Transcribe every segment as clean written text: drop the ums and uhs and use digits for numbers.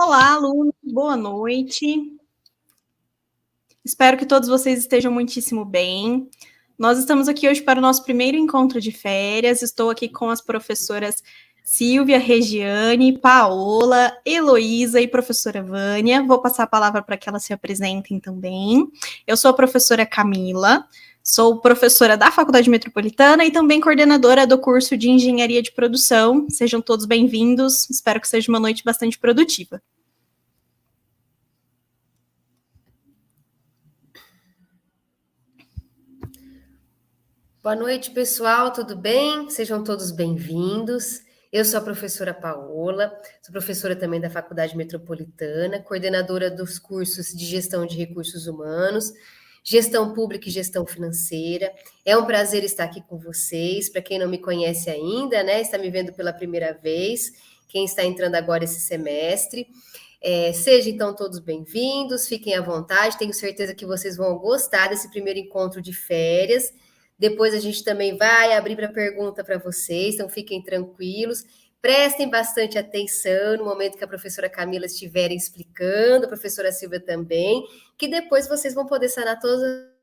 Olá, alunos, boa noite. Espero que todos vocês estejam muitíssimo bem. Nós estamos aqui hoje para o nosso primeiro encontro de férias. Estou aqui com as professoras Silvia, Regiane, Paola, Heloísa e professora Vânia. Vou passar a palavra para que elas se apresentem também. Eu sou a professora Camila, sou professora da Faculdade Metropolitana e também coordenadora do curso de Engenharia de Produção. Sejam todos bem-vindos. Espero que seja uma noite bastante produtiva. Boa noite, pessoal, tudo bem? Sejam todos bem-vindos. Eu sou a professora Paola, sou professora também da Faculdade Metropolitana, coordenadora dos cursos de Gestão de Recursos Humanos, Gestão Pública e Gestão Financeira. É um prazer estar aqui com vocês. Para quem não me conhece ainda, né, está me vendo pela primeira vez, quem está entrando agora esse semestre. Sejam então todos bem-vindos, fiquem à vontade, tenho certeza que vocês vão gostar desse primeiro encontro de férias. Depois a gente também vai abrir para pergunta para vocês, então fiquem tranquilos, prestem bastante atenção no momento que a professora Camila estiver explicando, a professora Silvia também, que depois vocês vão poder sanar todas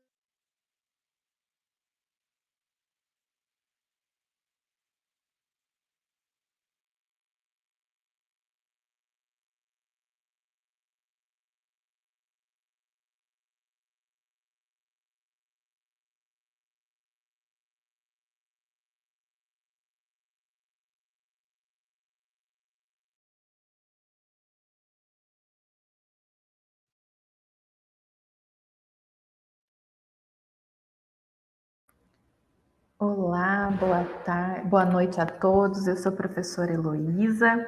Olá, boa noite a todos. Eu sou a professora Heloísa,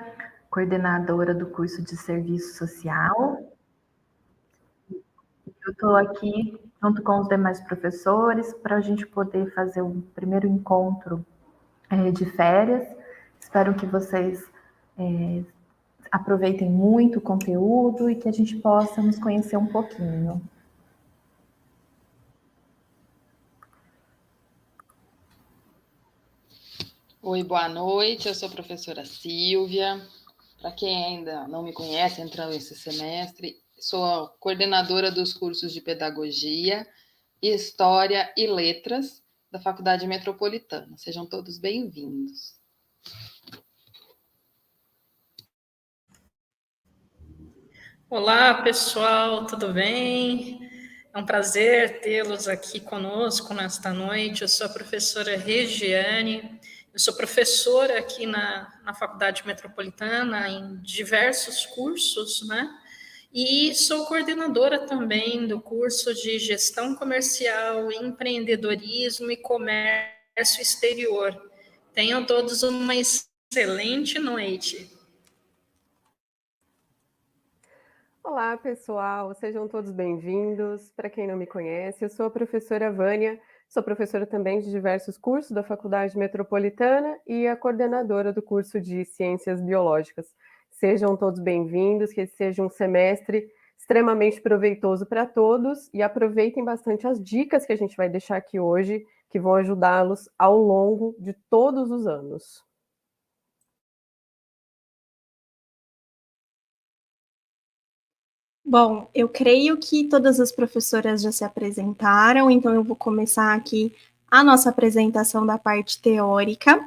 coordenadora do curso de Serviço Social. Eu estou aqui junto com os demais professores para a gente poder fazer o primeiro encontro de férias. Espero que vocês aproveitem muito o conteúdo e que a gente possa nos conhecer um pouquinho. Oi, boa noite, eu sou a professora Silvia. Para quem ainda não me conhece, entrando esse semestre, sou a coordenadora dos cursos de Pedagogia, História e Letras da Faculdade Metropolitana. Sejam todos bem-vindos. Olá, pessoal, tudo bem? É um prazer tê-los aqui conosco nesta noite. Eu sou a professora Regiane, eu sou professora aqui na Faculdade Metropolitana em diversos cursos, né? E sou coordenadora também do curso de Gestão Comercial, Empreendedorismo e Comércio Exterior. Tenham todos uma excelente noite. Olá, pessoal, sejam todos bem-vindos. Para quem não me conhece, eu sou a professora Vânia, sou professora também de diversos cursos da Faculdade Metropolitana e a coordenadora do curso de Ciências Biológicas. Sejam todos bem-vindos, que esse seja um semestre extremamente proveitoso para todos e aproveitem bastante as dicas que a gente vai deixar aqui hoje, que vão ajudá-los ao longo de todos os anos. Bom, eu creio que todas as professoras já se apresentaram, então eu vou começar aqui a nossa apresentação da parte teórica.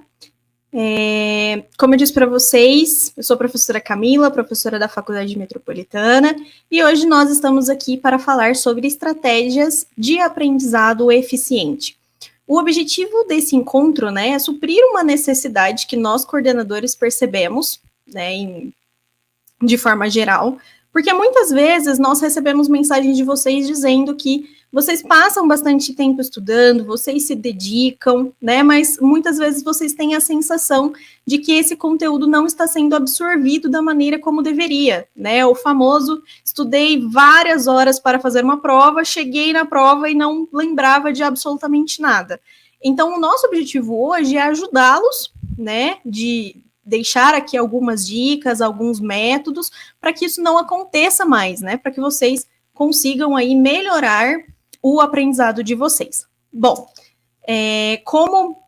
Como eu disse para vocês, eu sou a professora Camila, professora da Faculdade Metropolitana, e hoje nós estamos aqui para falar sobre estratégias de aprendizado eficiente. O objetivo desse encontro, né, é suprir uma necessidade que nós coordenadores percebemos, né, de forma geral, porque muitas vezes nós recebemos mensagens de vocês dizendo que vocês passam bastante tempo estudando, vocês se dedicam, né? Mas muitas vezes vocês têm a sensação de que esse conteúdo não está sendo absorvido da maneira como deveria, né? O famoso, estudei várias horas para fazer uma prova, cheguei na prova e não lembrava de absolutamente nada. Então, o nosso objetivo hoje é ajudá-los, né? De deixar aqui algumas dicas, alguns métodos, para que isso não aconteça mais, né? Para que vocês consigam aí melhorar o aprendizado de vocês. Bom, como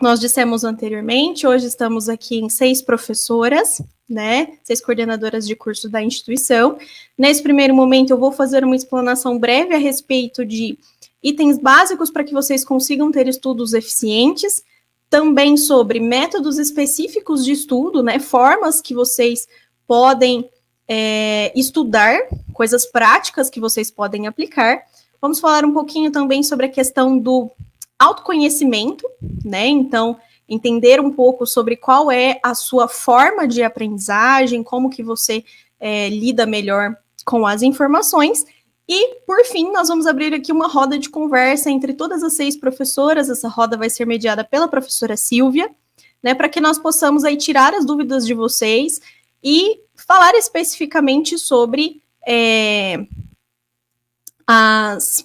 nós dissemos anteriormente, hoje estamos aqui em 6 professoras, né? 6 coordenadoras de curso da instituição. Nesse primeiro momento, eu vou fazer uma explanação breve a respeito de itens básicos para que vocês consigam ter estudos eficientes, também sobre métodos específicos de estudo, né? Formas que vocês podem estudar, coisas práticas que vocês podem aplicar. Vamos falar um pouquinho também sobre a questão do autoconhecimento, né? Então, entender um pouco sobre qual é a sua forma de aprendizagem, como que você lida melhor com as informações. E, por fim, nós vamos abrir aqui uma roda de conversa entre todas as 6 professoras. Essa roda vai ser mediada pela professora Silvia, né, para que nós possamos aí tirar as dúvidas de vocês e falar especificamente sobre as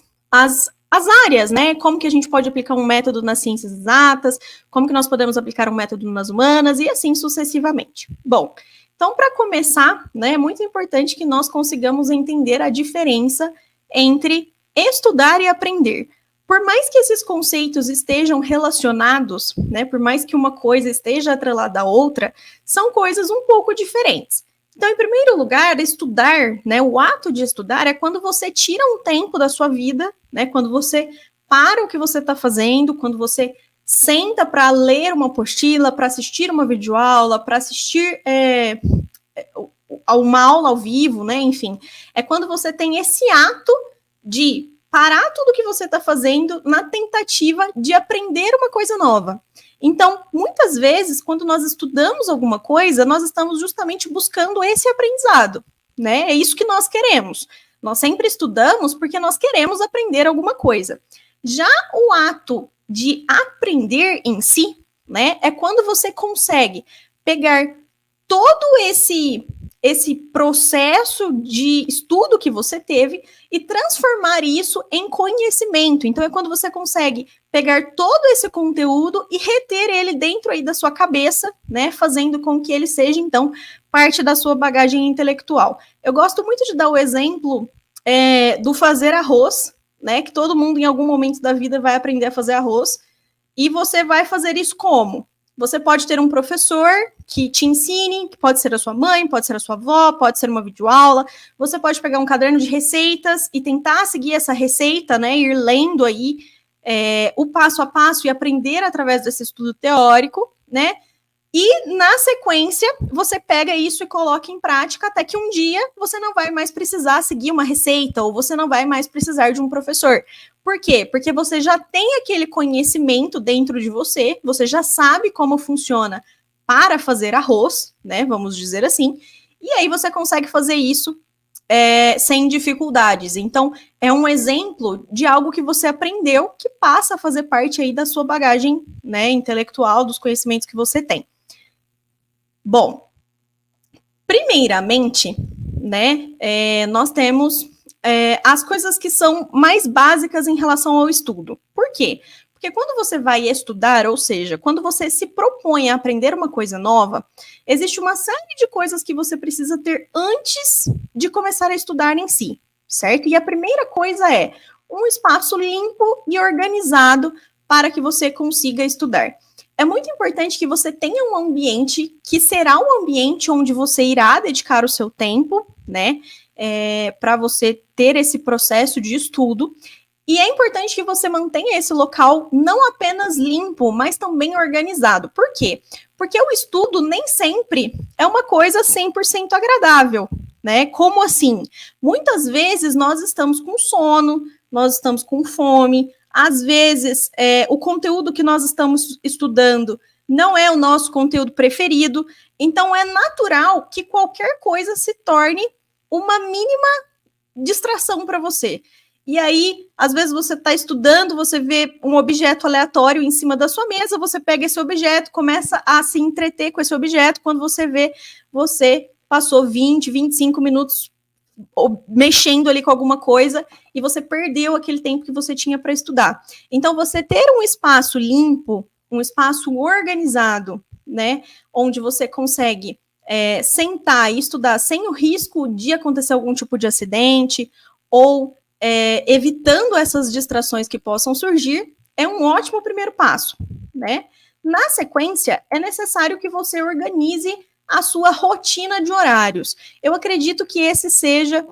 áreas, né? Como que a gente pode aplicar um método nas ciências exatas, como que nós podemos aplicar um método nas humanas e assim sucessivamente. Bom, então, para começar, né, é muito importante que nós consigamos entender a diferença entre estudar e aprender. Por mais que esses conceitos estejam relacionados, né, por mais que uma coisa esteja atrelada à outra, são coisas um pouco diferentes. Então, em primeiro lugar, estudar, né, o ato de estudar é quando você tira um tempo da sua vida, né, quando você para o que você está fazendo, quando você senta para ler uma apostila, para assistir uma videoaula, para assistir uma aula ao vivo, né, enfim. É quando você tem esse ato de parar tudo que você está fazendo na tentativa de aprender uma coisa nova. Então, muitas vezes, quando nós estudamos alguma coisa, nós estamos justamente buscando esse aprendizado, né? É isso que nós queremos. Nós sempre estudamos porque nós queremos aprender alguma coisa. Já o ato de aprender em si, né, é quando você consegue pegar todo esse processo de estudo que você teve e transformar isso em conhecimento. Então, é quando você consegue pegar todo esse conteúdo e reter ele dentro aí da sua cabeça, né, fazendo com que ele seja, então, parte da sua bagagem intelectual. Eu gosto muito de dar o exemplo do fazer arroz, né, que todo mundo em algum momento da vida vai aprender a fazer arroz, e você vai fazer isso como? Você pode ter um professor que te ensine, que pode ser a sua mãe, pode ser a sua avó, pode ser uma videoaula. Você pode pegar um caderno de receitas e tentar seguir essa receita, né? Ir lendo aí o passo a passo e aprender através desse estudo teórico, né? E, na sequência, você pega isso e coloca em prática até que um dia você não vai mais precisar seguir uma receita ou você não vai mais precisar de um professor. Por quê? Porque você já tem aquele conhecimento dentro de você, você já sabe como funciona para fazer arroz, né? Vamos dizer assim, e aí você consegue fazer isso sem dificuldades. Então, é um exemplo de algo que você aprendeu que passa a fazer parte aí da sua bagagem, né, intelectual, dos conhecimentos que você tem. Bom, primeiramente, né, nós temos as coisas que são mais básicas em relação ao estudo. Por quê? Porque quando você vai estudar, ou seja, quando você se propõe a aprender uma coisa nova, existe uma série de coisas que você precisa ter antes de começar a estudar em si, certo? E a primeira coisa é um espaço limpo e organizado para que você consiga estudar. É muito importante que você tenha um ambiente que será um ambiente onde você irá dedicar o seu tempo, né, para você ter esse processo de estudo. E é importante que você mantenha esse local não apenas limpo, mas também organizado. Por quê? Porque o estudo nem sempre é uma coisa 100% agradável, né? Como assim? Muitas vezes nós estamos com sono, nós estamos com fome, às vezes o conteúdo que nós estamos estudando não é o nosso conteúdo preferido, então é natural que qualquer coisa se torne uma mínima distração para você. E aí, às vezes você está estudando, você vê um objeto aleatório em cima da sua mesa, você pega esse objeto, começa a se entreter com esse objeto, quando você vê, você passou 20, 25 minutos mexendo ali com alguma coisa e você perdeu aquele tempo que você tinha para estudar. Então, você ter um espaço limpo, um espaço organizado, né, onde você consegue sentar e estudar sem o risco de acontecer algum tipo de acidente ou evitando essas distrações que possam surgir, é um ótimo primeiro passo, né? Na sequência, é necessário que você organize a sua rotina de horários. Eu acredito que esse seja,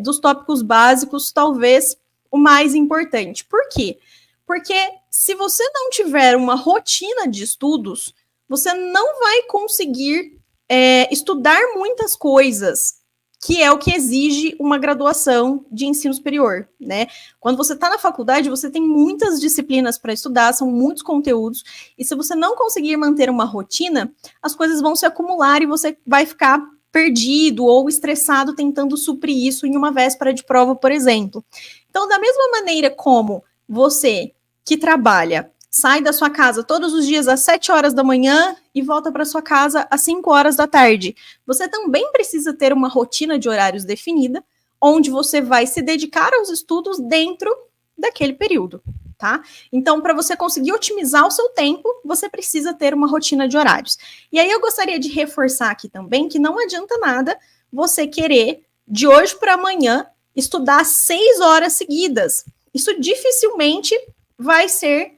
dos tópicos básicos, talvez o mais importante. Por quê? Porque se você não tiver uma rotina de estudos, você não vai conseguir estudar muitas coisas, que é o que exige uma graduação de ensino superior, né? Quando você está na faculdade, você tem muitas disciplinas para estudar, são muitos conteúdos, e se você não conseguir manter uma rotina, as coisas vão se acumular e você vai ficar perdido ou estressado tentando suprir isso em uma véspera de prova, por exemplo. Então, da mesma maneira como você que trabalha sai da sua casa todos os dias às 7 horas da manhã e volta para sua casa às 5 horas da tarde. Você também precisa ter uma rotina de horários definida, onde você vai se dedicar aos estudos dentro daquele período, tá? Então, para você conseguir otimizar o seu tempo, você precisa ter uma rotina de horários. E aí eu gostaria de reforçar aqui também que não adianta nada você querer, de hoje para amanhã, estudar 6 horas seguidas. Isso dificilmente vai ser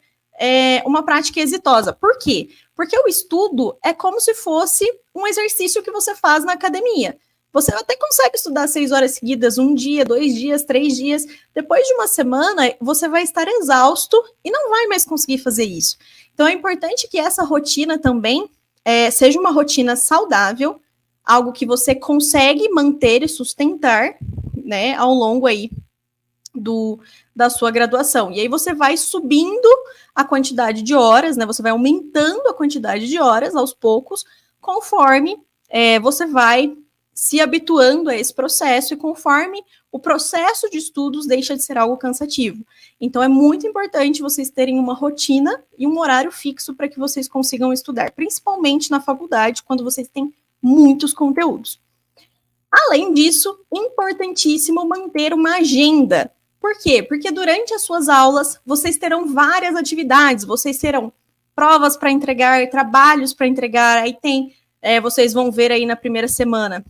uma prática exitosa. Por quê? Porque o estudo é como se fosse um exercício que você faz na academia. Você até consegue estudar 6 horas seguidas, 1 dia, 2 dias, 3 dias. Depois de uma semana, você vai estar exausto e não vai mais conseguir fazer isso. Então, é importante que essa rotina também seja uma rotina saudável, algo que você consegue manter e sustentar, né, ao longo aí da sua graduação. E aí você vai subindo a quantidade de horas, né? Você vai aumentando a quantidade de horas aos poucos, conforme você vai se habituando a esse processo e conforme o processo de estudos deixa de ser algo cansativo. Então, é muito importante vocês terem uma rotina e um horário fixo para que vocês consigam estudar, principalmente na faculdade, quando vocês têm muitos conteúdos. Além disso, importantíssimo manter uma agenda. Por quê? Porque durante as suas aulas, vocês terão várias atividades, vocês terão provas para entregar, trabalhos para entregar, aí tem, vocês vão ver aí na primeira semana,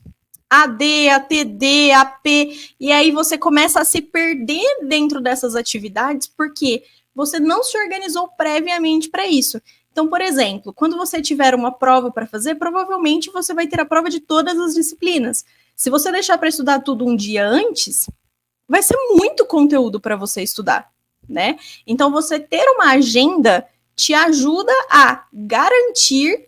AD, ATD, AP, e aí você começa a se perder dentro dessas atividades, porque você não se organizou previamente para isso. Então, por exemplo, quando você tiver uma prova para fazer, provavelmente você vai ter a prova de todas as disciplinas. Se você deixar para estudar tudo um dia antes, vai ser muito conteúdo para você estudar, né? Então, você ter uma agenda te ajuda a garantir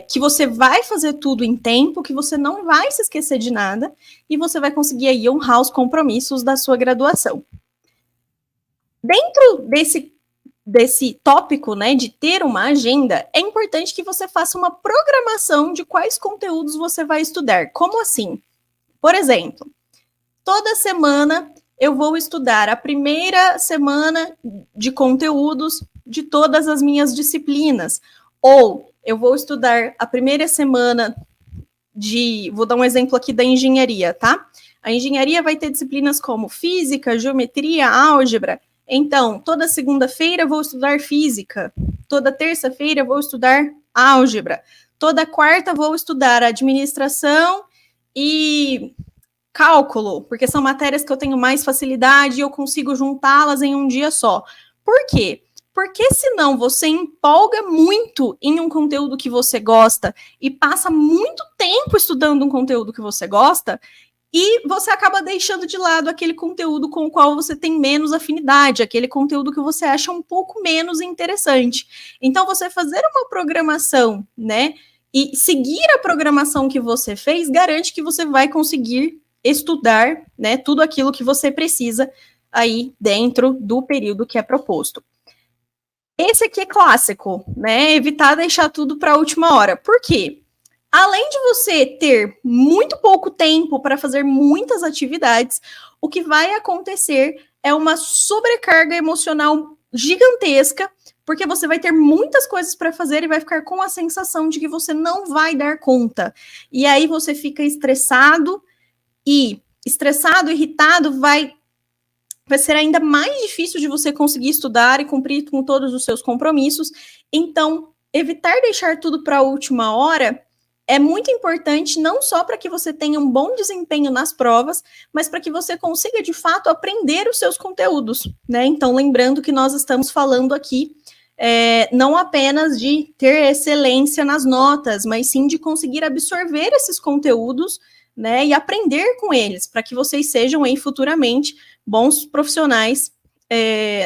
que você vai fazer tudo em tempo, que você não vai se esquecer de nada e você vai conseguir aí honrar os compromissos da sua graduação. Dentro desse tópico, né, de ter uma agenda, é importante que você faça uma programação de quais conteúdos você vai estudar. Como assim? Por exemplo, toda semana eu vou estudar a primeira semana de conteúdos de todas as minhas disciplinas. Ou eu vou estudar a primeira semana vou dar um exemplo aqui da engenharia, tá? A engenharia vai ter disciplinas como física, geometria, álgebra. Então, toda segunda-feira eu vou estudar física. Toda terça-feira eu vou estudar álgebra. Toda quarta eu vou estudar administração e cálculo, porque são matérias que eu tenho mais facilidade e eu consigo juntá-las em um dia só. Por quê? Porque senão você empolga muito em um conteúdo que você gosta e passa muito tempo estudando um conteúdo que você gosta e você acaba deixando de lado aquele conteúdo com o qual você tem menos afinidade, aquele conteúdo que você acha um pouco menos interessante. Então, você fazer uma programação, né, e seguir a programação que você fez, garante que você vai conseguir estudar, né, tudo aquilo que você precisa aí dentro do período que é proposto. Esse aqui é clássico, né? Evitar deixar tudo para a última hora. Por quê? Além de você ter muito pouco tempo para fazer muitas atividades, o que vai acontecer é uma sobrecarga emocional gigantesca, porque você vai ter muitas coisas para fazer e vai ficar com a sensação de que você não vai dar conta. E aí você fica estressado, irritado, vai ser ainda mais difícil de você conseguir estudar e cumprir com todos os seus compromissos. Então, evitar deixar tudo para a última hora é muito importante, não só para que você tenha um bom desempenho nas provas, mas para que você consiga, de fato, aprender os seus conteúdos, né? Então, lembrando que nós estamos falando aqui não apenas de ter excelência nas notas, mas sim de conseguir absorver esses conteúdos, né, e aprender com eles, para que vocês sejam aí futuramente bons profissionais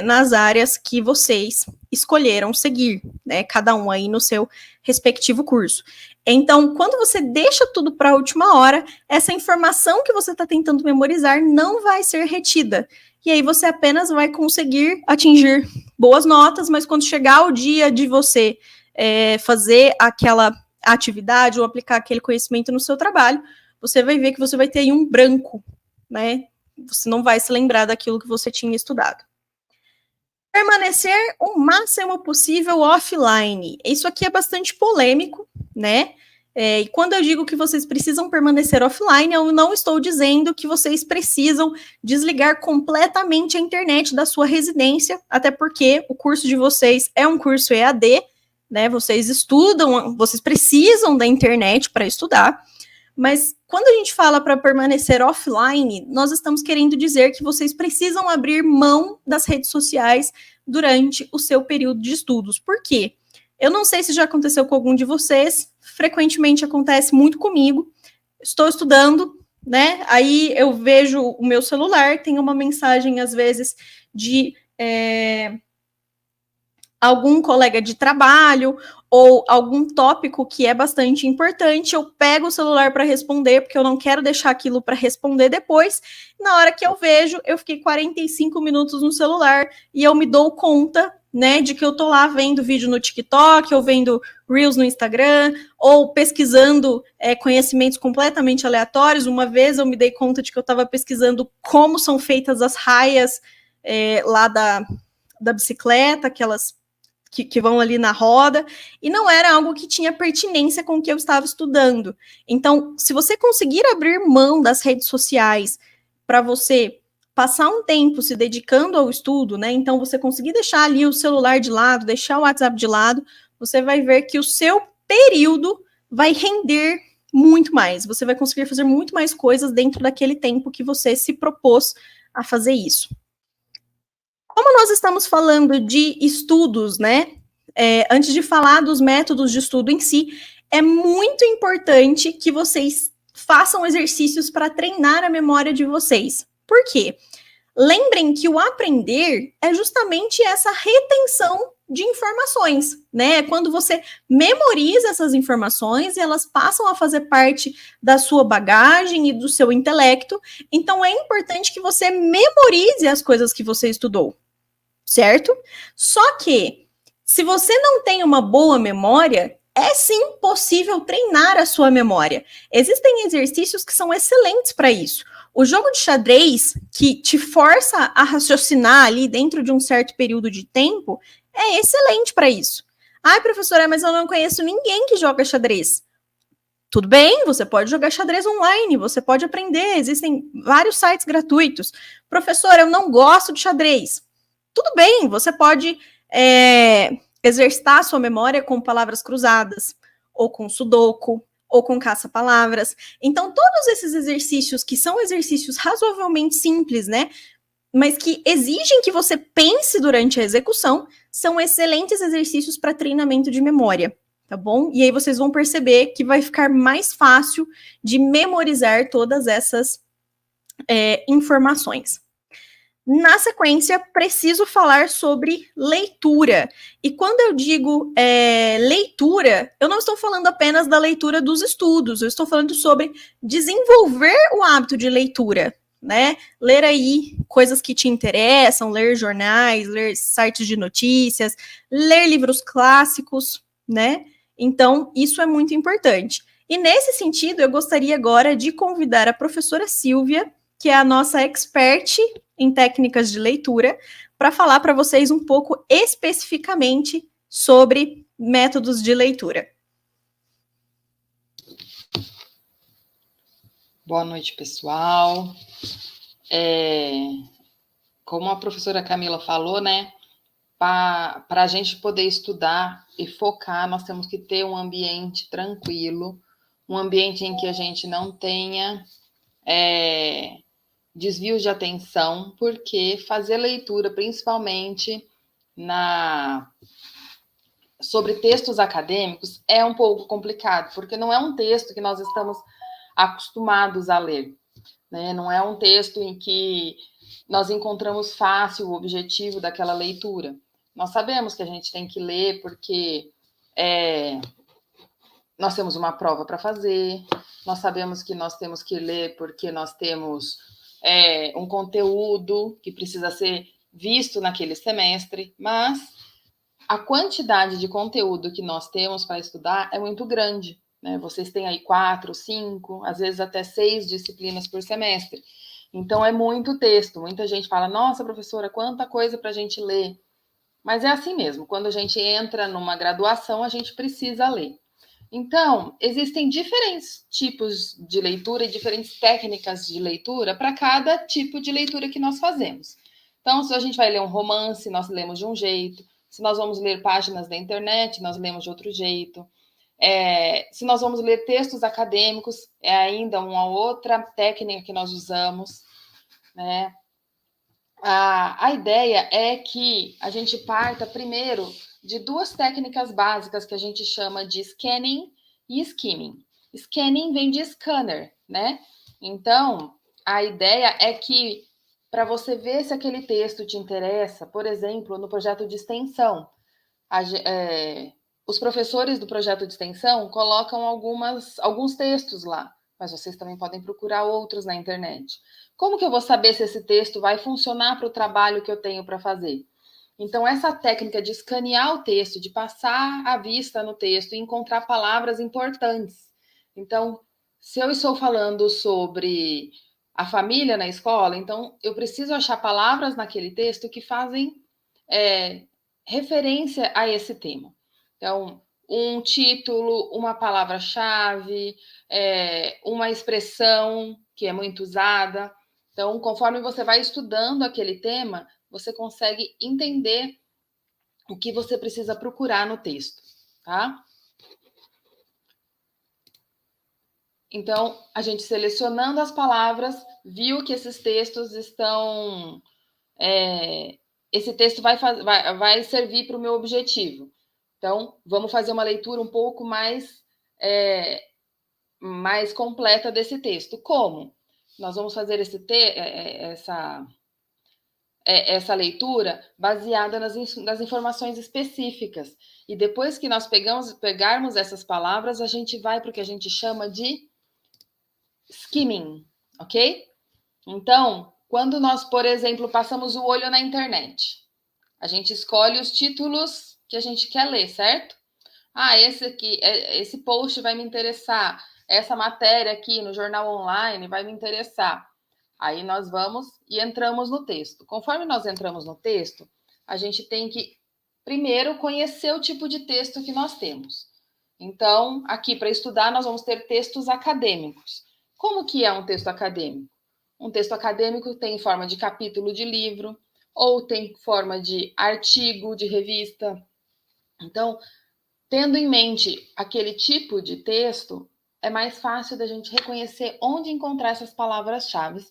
nas áreas que vocês escolheram seguir, né, cada um aí no seu respectivo curso. Então, quando você deixa tudo para a última hora, essa informação que você está tentando memorizar não vai ser retida. E aí você apenas vai conseguir atingir boas notas, mas quando chegar o dia de você fazer aquela atividade ou aplicar aquele conhecimento no seu trabalho, você vai ver que você vai ter aí um branco, né? Você não vai se lembrar daquilo que você tinha estudado. Permanecer o máximo possível offline. Isso aqui é bastante polêmico, né? E quando eu digo que vocês precisam permanecer offline, eu não estou dizendo que vocês precisam desligar completamente a internet da sua residência, até porque o curso de vocês é um curso EAD, né? Vocês estudam, vocês precisam da internet para estudar, mas quando a gente fala para permanecer offline, nós estamos querendo dizer que vocês precisam abrir mão das redes sociais durante o seu período de estudos. Por quê? Eu não sei se já aconteceu com algum de vocês, frequentemente acontece muito comigo. Estou estudando, né? Aí eu vejo o meu celular, tem uma mensagem, às vezes, de algum colega de trabalho ou algum tópico que é bastante importante, eu pego o celular para responder, porque eu não quero deixar aquilo para responder depois. Na hora que eu vejo, eu fiquei 45 minutos no celular e eu me dou conta, né, de que eu tô lá vendo vídeo no TikTok, ou vendo Reels no Instagram, ou pesquisando conhecimentos completamente aleatórios. Uma vez eu me dei conta de que eu estava pesquisando como são feitas as raias lá da bicicleta, aquelas que vão ali na roda, e não era algo que tinha pertinência com o que eu estava estudando. Então, se você conseguir abrir mão das redes sociais para você passar um tempo se dedicando ao estudo, né? Então, você conseguir deixar ali o celular de lado, deixar o WhatsApp de lado, você vai ver que o seu período vai render muito mais. Você vai conseguir fazer muito mais coisas dentro daquele tempo que você se propôs a fazer isso. Como nós estamos falando de estudos, né? Antes de falar dos métodos de estudo em si, é muito importante que vocês façam exercícios para treinar a memória de vocês. Por quê? Lembrem que o aprender é justamente essa retenção de informações, né? Quando você memoriza essas informações e elas passam a fazer parte da sua bagagem e do seu intelecto. Então, é importante que você memorize as coisas que você estudou, certo? Só que, se você não tem uma boa memória, é sim possível treinar a sua memória. Existem exercícios que são excelentes para isso. O jogo de xadrez, que te força a raciocinar ali dentro de um certo período de tempo, é excelente para isso. Ai, professora, mas eu não conheço ninguém que joga xadrez. Tudo bem, você pode jogar xadrez online, você pode aprender, existem vários sites gratuitos. Professora, eu não gosto de xadrez. Tudo bem, você pode exercitar a sua memória com palavras cruzadas, ou com sudoku, ou com caça-palavras. Então, todos esses exercícios, que são exercícios razoavelmente simples, né, mas que exigem que você pense durante a execução, são excelentes exercícios para treinamento de memória, tá bom? E aí vocês vão perceber que vai ficar mais fácil de memorizar todas essas informações. Na sequência, preciso falar sobre leitura. E quando eu digo leitura, eu não estou falando apenas da leitura dos estudos, eu estou falando sobre desenvolver o hábito de leitura, né? Ler aí coisas que te interessam, ler jornais, ler sites de notícias, ler livros clássicos, né? Então, isso é muito importante. E nesse sentido, eu gostaria agora de convidar a professora Silvia, que é a nossa expert em técnicas de leitura, para falar para vocês um pouco especificamente sobre métodos de leitura. Boa noite, pessoal. Como a professora Camila falou, né, para a gente poder estudar e focar, nós temos que ter um ambiente tranquilo, um ambiente em que a gente não tenha desvios de atenção, porque fazer leitura, principalmente sobre textos acadêmicos é um pouco complicado, porque não é um texto que nós estamos acostumados a ler, né? Não é um texto em que nós encontramos fácil o objetivo daquela leitura. Nós sabemos que a gente tem que ler porque nós temos uma prova para fazer, nós sabemos que nós temos que ler porque nós temos um conteúdo que precisa ser visto naquele semestre, mas a quantidade de conteúdo que nós temos para estudar é muito grande, né? Vocês têm aí 4, 5, às vezes até 6 disciplinas por semestre. Então, é muito texto. Muita gente fala, nossa, professora, quanta coisa para a gente ler. Mas é assim mesmo. Quando a gente entra numa graduação, a gente precisa ler. Então, existem diferentes tipos de leitura e diferentes técnicas de leitura para cada tipo de leitura que nós fazemos. Então, se a gente vai ler um romance, nós lemos de um jeito. Se nós vamos ler páginas da internet, nós lemos de outro jeito. Se nós vamos ler textos acadêmicos, é ainda uma outra técnica que nós usamos, né? A ideia é que a gente parta primeiro de 2 técnicas básicas que a gente chama de scanning e skimming. Scanning vem de scanner, né? Então, a ideia é que para você ver se aquele texto te interessa, por exemplo, no projeto de extensão, os professores do projeto de extensão colocam alguns textos lá, mas vocês também podem procurar outros na internet. Como que eu vou saber se esse texto vai funcionar para o trabalho que eu tenho para fazer? Então, essa técnica de escanear o texto, de passar a vista no texto e encontrar palavras importantes. Então, se eu estou falando sobre a família na escola, então eu preciso achar palavras naquele texto que fazem referência a esse tema. Então, um título, uma palavra-chave, uma expressão que é muito usada. Então, conforme você vai estudando aquele tema, você consegue entender o que você precisa procurar no texto, tá? Então, a gente selecionando as palavras, viu que esses textos estão... esse texto vai servir para o meu objetivo. Então, vamos fazer uma leitura um pouco mais completa desse texto. Como? Nós vamos fazer essa leitura baseada nas informações específicas. E depois que nós pegarmos essas palavras, a gente vai para o que a gente chama de skimming, ok? Então, quando nós, por exemplo, passamos o olho na internet, a gente escolhe os títulos que a gente quer ler, certo? Esse post vai me interessar, essa matéria aqui no jornal online vai me interessar. Aí nós vamos e entramos no texto. Conforme nós entramos no texto, a gente tem que, primeiro, conhecer o tipo de texto que nós temos. Então, aqui para estudar, nós vamos ter textos acadêmicos. Como que é um texto acadêmico? Um texto acadêmico tem forma de capítulo de livro, ou tem forma de artigo de revista. Então, tendo em mente aquele tipo de texto, é mais fácil da gente reconhecer onde encontrar essas palavras-chave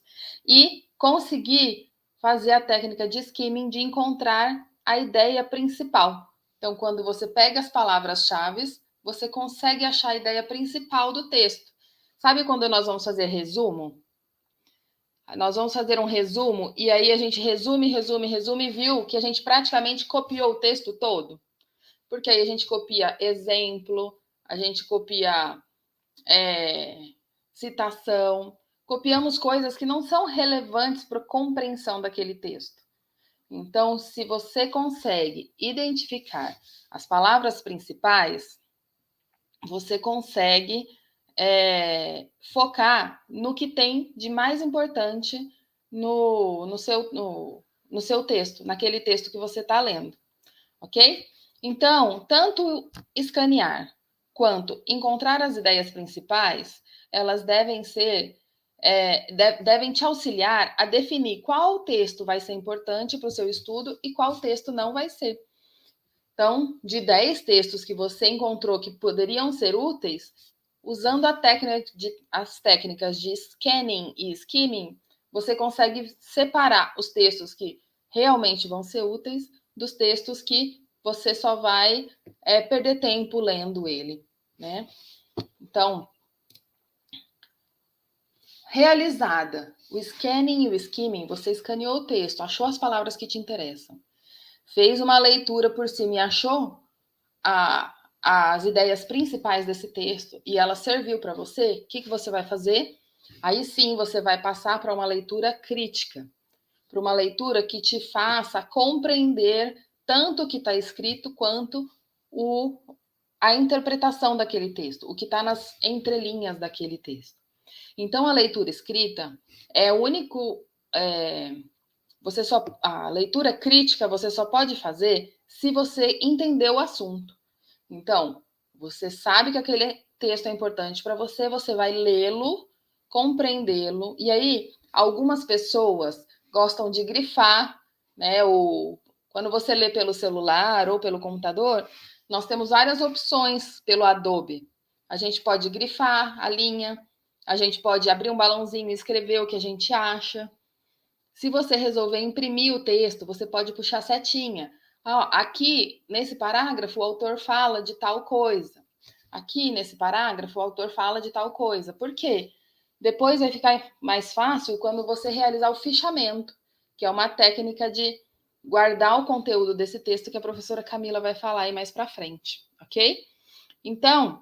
e conseguir fazer a técnica de skimming de encontrar a ideia principal. Então, quando você pega as palavras-chave, você consegue achar a ideia principal do texto. Sabe quando nós vamos fazer resumo? Nós vamos fazer um resumo e aí a gente resume e viu que a gente praticamente copiou o texto todo. Porque aí a gente copia exemplo, a gente copia citação, copiamos coisas que não são relevantes para a compreensão daquele texto. Então, se você consegue identificar as palavras principais, você consegue focar no que tem de mais importante no seu texto, naquele texto que você está lendo, ok? Então, tanto escanear quanto encontrar as ideias principais, elas devem te auxiliar a definir qual texto vai ser importante para o seu estudo e qual texto não vai ser. Então, de 10 textos que você encontrou que poderiam ser úteis, usando as técnicas de scanning e skimming, você consegue separar os textos que realmente vão ser úteis dos textos que você só vai perder tempo lendo ele, né? Então, realizada. O scanning e o skimming, você escaneou o texto, achou as palavras que te interessam, fez uma leitura por cima e achou as ideias principais desse texto e ela serviu para você, o que você vai fazer? Aí sim você vai passar para uma leitura crítica, para uma leitura que te faça compreender tanto o que está escrito quanto a interpretação daquele texto, o que está nas entrelinhas daquele texto. Então, a leitura escrita é o único... a leitura crítica você só pode fazer se você entender o assunto. Então, você sabe que aquele texto é importante para você, você vai lê-lo, compreendê-lo, e aí algumas pessoas gostam de grifar, né? Quando você lê pelo celular ou pelo computador, nós temos várias opções pelo Adobe. A gente pode grifar a linha, a gente pode abrir um balãozinho e escrever o que a gente acha. Se você resolver imprimir o texto, você pode puxar a setinha. Aqui, nesse parágrafo, o autor fala de tal coisa. Aqui, nesse parágrafo, o autor fala de tal coisa. Por quê? Depois vai ficar mais fácil quando você realizar o fichamento, que é uma técnica de guardar o conteúdo desse texto que a professora Camila vai falar aí mais para frente, ok? Então,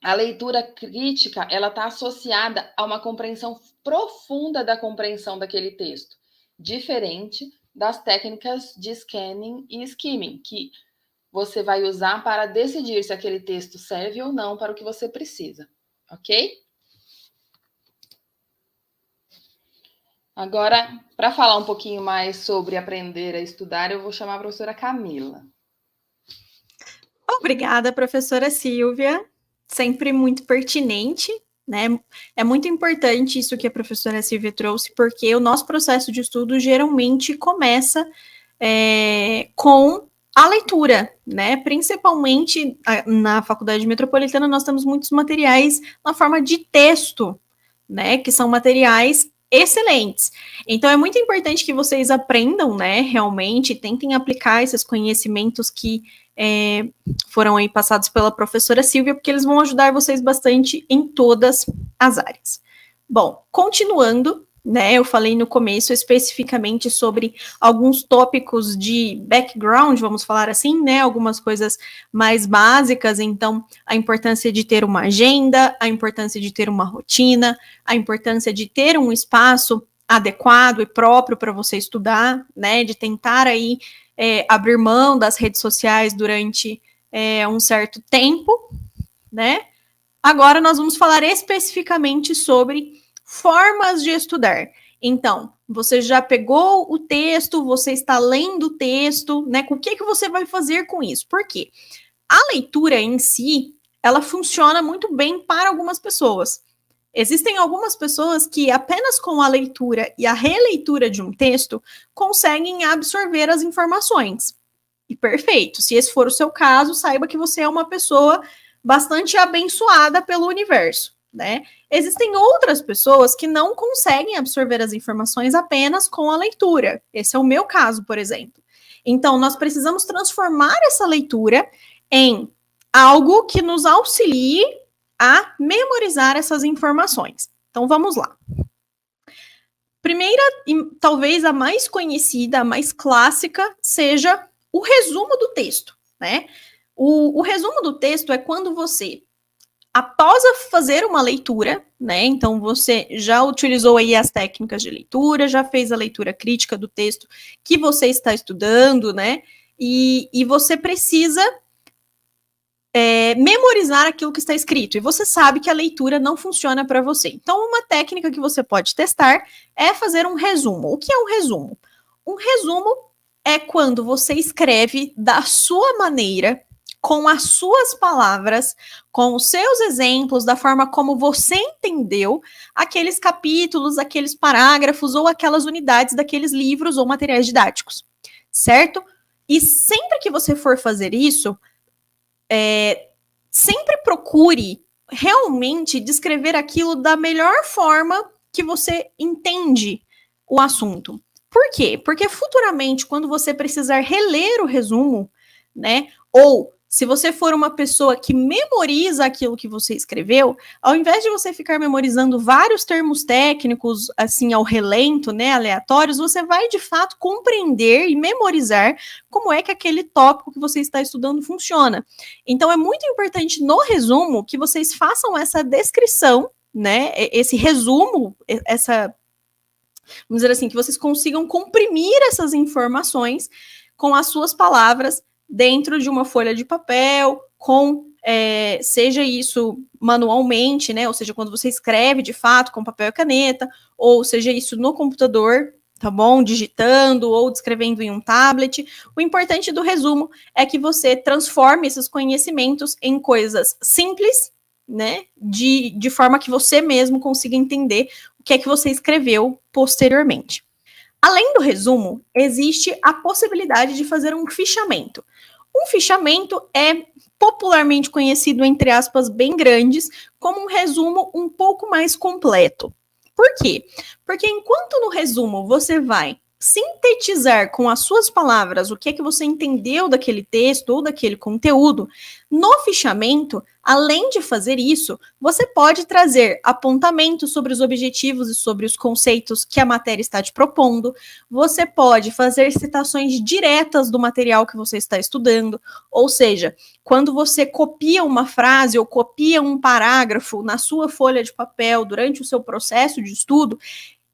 a leitura crítica, ela está associada a uma compreensão profunda da compreensão daquele texto, diferente das técnicas de scanning e skimming, que você vai usar para decidir se aquele texto serve ou não para o que você precisa, ok? Agora, para falar um pouquinho mais sobre aprender a estudar, eu vou chamar a professora Camila. Obrigada, professora Silvia. Sempre muito pertinente, né? É muito importante isso que a professora Silvia trouxe, porque o nosso processo de estudo geralmente começa com a leitura, né? Principalmente na Faculdade Metropolitana, nós temos muitos materiais na forma de texto, né? Que são materiais excelentes. Então, é muito importante que vocês aprendam, né? Realmente, tentem aplicar esses conhecimentos que foram aí passados pela professora Silvia, porque eles vão ajudar vocês bastante em todas as áreas. Bom, continuando, né, eu falei no começo especificamente sobre alguns tópicos de background, vamos falar assim, né, algumas coisas mais básicas, então, a importância de ter uma agenda, a importância de ter uma rotina, a importância de ter um espaço adequado e próprio para você estudar, né, de tentar aí abrir mão das redes sociais durante um certo tempo, né? Agora nós vamos falar especificamente sobre formas de estudar. Então, você já pegou o texto, você está lendo o texto, né? O que você vai fazer com isso? Por quê? A leitura em si, ela funciona muito bem para algumas pessoas. Existem algumas pessoas que apenas com a leitura e a releitura de um texto conseguem absorver as informações. E perfeito, se esse for o seu caso, saiba que você é uma pessoa bastante abençoada pelo universo, né? Existem outras pessoas que não conseguem absorver as informações apenas com a leitura. Esse é o meu caso, por exemplo. Então, nós precisamos transformar essa leitura em algo que nos auxilie a memorizar essas informações. Então, vamos lá. Primeira, e talvez a mais conhecida, a mais clássica, seja o resumo do texto, né? O resumo do texto é quando você, após fazer uma leitura, né? Então, você já utilizou aí as técnicas de leitura, já fez a leitura crítica do texto que você está estudando, né? E você precisa memorizar aquilo que está escrito, e você sabe que a leitura não funciona para você. Então, uma técnica que você pode testar é fazer um resumo. O que é um resumo? Um resumo é quando você escreve da sua maneira, com as suas palavras, com os seus exemplos, da forma como você entendeu aqueles capítulos, aqueles parágrafos ou aquelas unidades daqueles livros ou materiais didáticos, certo? E sempre que você for fazer isso, sempre procure realmente descrever aquilo da melhor forma que você entende o assunto. Por quê? Porque futuramente, quando você precisar reler o resumo, né? Ou, se você for uma pessoa que memoriza aquilo que você escreveu, ao invés de você ficar memorizando vários termos técnicos, assim, ao relento, né, aleatórios, você vai, de fato, compreender e memorizar como é que aquele tópico que você está estudando funciona. Então, é muito importante, no resumo, que vocês façam essa descrição, né, esse resumo, vamos dizer assim, que vocês consigam comprimir essas informações com as suas palavras dentro de uma folha de papel, seja isso manualmente, né? Ou seja, quando você escreve de fato com papel e caneta, ou seja isso no computador, tá bom? Digitando ou descrevendo em um tablet. O importante do resumo é que você transforme esses conhecimentos em coisas simples, né? De forma que você mesmo consiga entender o que é que você escreveu posteriormente. Além do resumo, existe a possibilidade de fazer um fichamento. Um fichamento é popularmente conhecido, entre aspas, bem grandes, como um resumo um pouco mais completo. Por quê? Porque enquanto no resumo você vai sintetizar com as suas palavras o que é que você entendeu daquele texto ou daquele conteúdo, no fichamento, além de fazer isso, você pode trazer apontamentos sobre os objetivos e sobre os conceitos que a matéria está te propondo, você pode fazer citações diretas do material que você está estudando, ou seja, quando você copia uma frase ou copia um parágrafo na sua folha de papel durante o seu processo de estudo,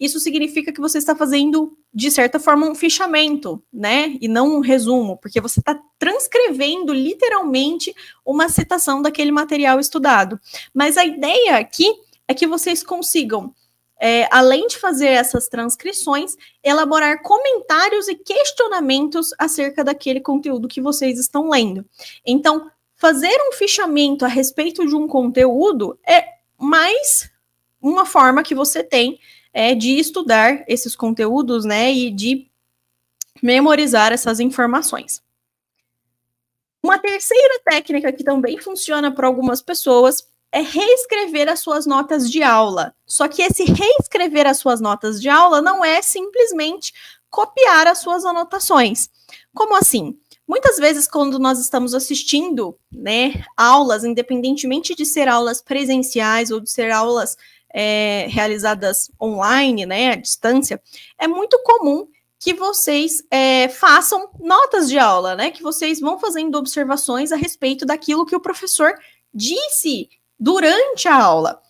isso significa que você está fazendo, de certa forma, um fichamento, né? E não um resumo, porque você está transcrevendo literalmente uma citação daquele material estudado. Mas a ideia aqui é que vocês consigam, além de fazer essas transcrições, elaborar comentários e questionamentos acerca daquele conteúdo que vocês estão lendo. Então, fazer um fichamento a respeito de um conteúdo é mais uma forma que você tem de estudar esses conteúdos, né, e de memorizar essas informações. Uma terceira técnica que também funciona para algumas pessoas é reescrever as suas notas de aula. Só que esse reescrever as suas notas de aula não é simplesmente copiar as suas anotações. Como assim? Muitas vezes, quando nós estamos assistindo, né, aulas, independentemente de ser aulas presenciais ou de ser aulas realizadas online, né, à distância, é muito comum que vocês façam notas de aula, né, que vocês vão fazendo observações a respeito daquilo que o professor disse durante a aula.